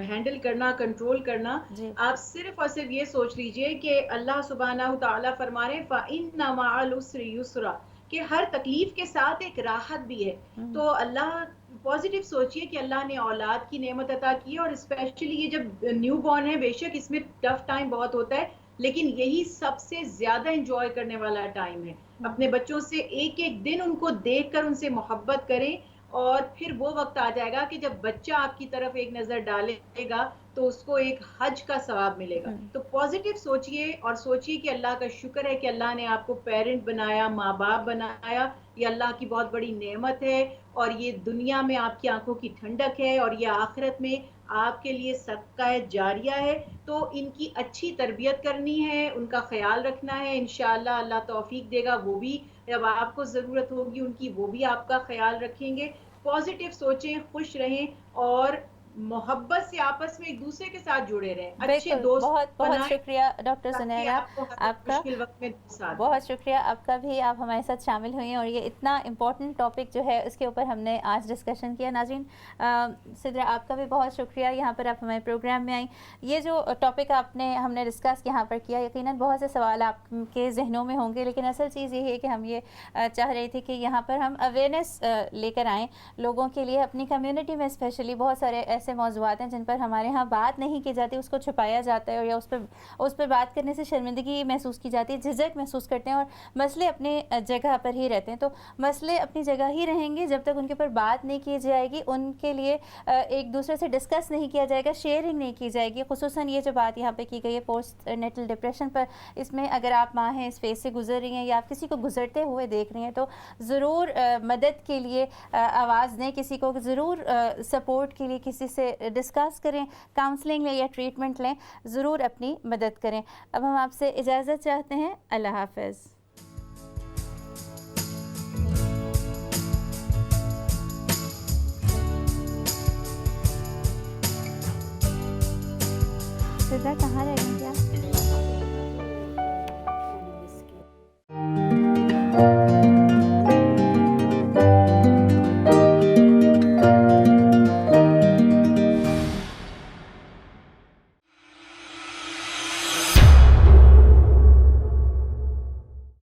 ہینڈل کرنا، کنٹرول کرنا. جی آپ صرف اور صرف یہ سوچ لیجئے کہ اللہ سبحانہ تعالیٰ فرما رہے ہیں فَإِنَّ مَعَ الْعُسْرِ يُسْرًا، کہ ہر تکلیف کے ساتھ ایک راحت بھی ہے. تو اللہ پازیٹیو سوچئے کہ اللہ نے اولاد کی نعمت عطا کی ہے، اور اسپیشلی یہ جب نیو بورن ہے، بے شک اس میں ٹف ٹائم بہت ہوتا ہے، لیکن یہی سب سے زیادہ انجوائے کرنے والا ٹائم ہے. اپنے بچوں سے ایک ایک دن ان کو دیکھ کر ان سے محبت کریں، اور پھر وہ وقت آ جائے گا کہ جب بچہ آپ کی طرف ایک نظر ڈالے گا تو اس کو ایک حج کا ثواب ملے گا. تو پازیٹیو سوچئے، اور سوچئے کہ اللہ کا شکر ہے کہ اللہ نے آپ کو پیرنٹ بنایا، ماں باپ بنایا. یہ اللہ کی بہت بڑی نعمت ہے، اور یہ دنیا میں آپ کی آنکھوں کی ٹھنڈک ہے، اور یہ آخرت میں آپ کے لیے صدقہ جاریہ ہے. تو ان کی اچھی تربیت کرنی ہے، ان کا خیال رکھنا ہے. انشاءاللہ اللہ توفیق دے گا، وہ بھی جب آپ کو ضرورت ہوگی ان کی وہ بھی آپ کا خیال رکھیں گے. پازیٹیو سوچیں، خوش رہیں، اور محبت سے آپس میں ایک دوسرے کے ساتھ جڑے رہیں. اچھے بالکل. دوست بہت بہت بنائیں شکریہ ڈاکٹر تاکہ زنیرہ آپ کو ہر آپ کا. مشکل وقت میں ساتھ دیں. بہت شکریہ آپ کا بھی، آپ ہمارے ساتھ شامل ہوئی ہیں اور یہ اتنا امپورٹنٹ ٹاپک جو ہے اس کے اوپر ہم نے آج ڈسکشن کیا. ناظرین، سدرا آپ کا بھی بہت شکریہ، یہاں پر آپ ہمارے پروگرام میں آئیں. یہ جو ٹاپک ہم نے ڈسکس یہاں پر کیا، یقیناً بہت سے سوال آپ کے ذہنوں میں ہوں گے، لیکن اصل چیز یہ ہے کہ ہم یہ چاہ رہے تھے کہ یہاں پر ہم اویئرنیس لے کر آئیں لوگوں کے لیے. اپنی کمیونٹی میں اسپیشلی بہت سارے ایسے موضوعات ہیں جن پر ہمارے ہاں بات نہیں کی جاتی، اس کو چھپایا جاتا ہے، یا اس پر بات کرنے سے شرمندگی محسوس کی جاتی ہے، جھجک محسوس کرتے ہیں، اور مسئلے اپنے جگہ پر ہی رہتے ہیں. تو مسئلے اپنی جگہ ہی رہیں گے جب تک ان کے اوپر بات نہیں کی جائے گی، ان کے لیے ایک دوسرے سے ڈسکس نہیں کیا جائے گا، شیئرنگ نہیں کی جائے گی. خصوصاً یہ جو بات یہاں پہ کی گئی ہے پوسٹ نیٹل ڈپریشن پر، اس میں اگر آپ ماں ہیں، اس فیز سے گزر رہی ہیں، یا آپ کسی کو گزرتے ہوئے دیکھ رہی ہیں، تو ضرور مدد کے لیے آواز دیں، کسی کو ضرور سپورٹ کے لیے کسی سے ڈسکس کریں، کاؤنسلنگ لیں یا ٹریٹمنٹ لیں، ضرور اپنی مدد کریں. اب ہم آپ سے اجازت چاہتے ہیں. اللہ حافظ. سدرا کہاں رہ گئی کیا؟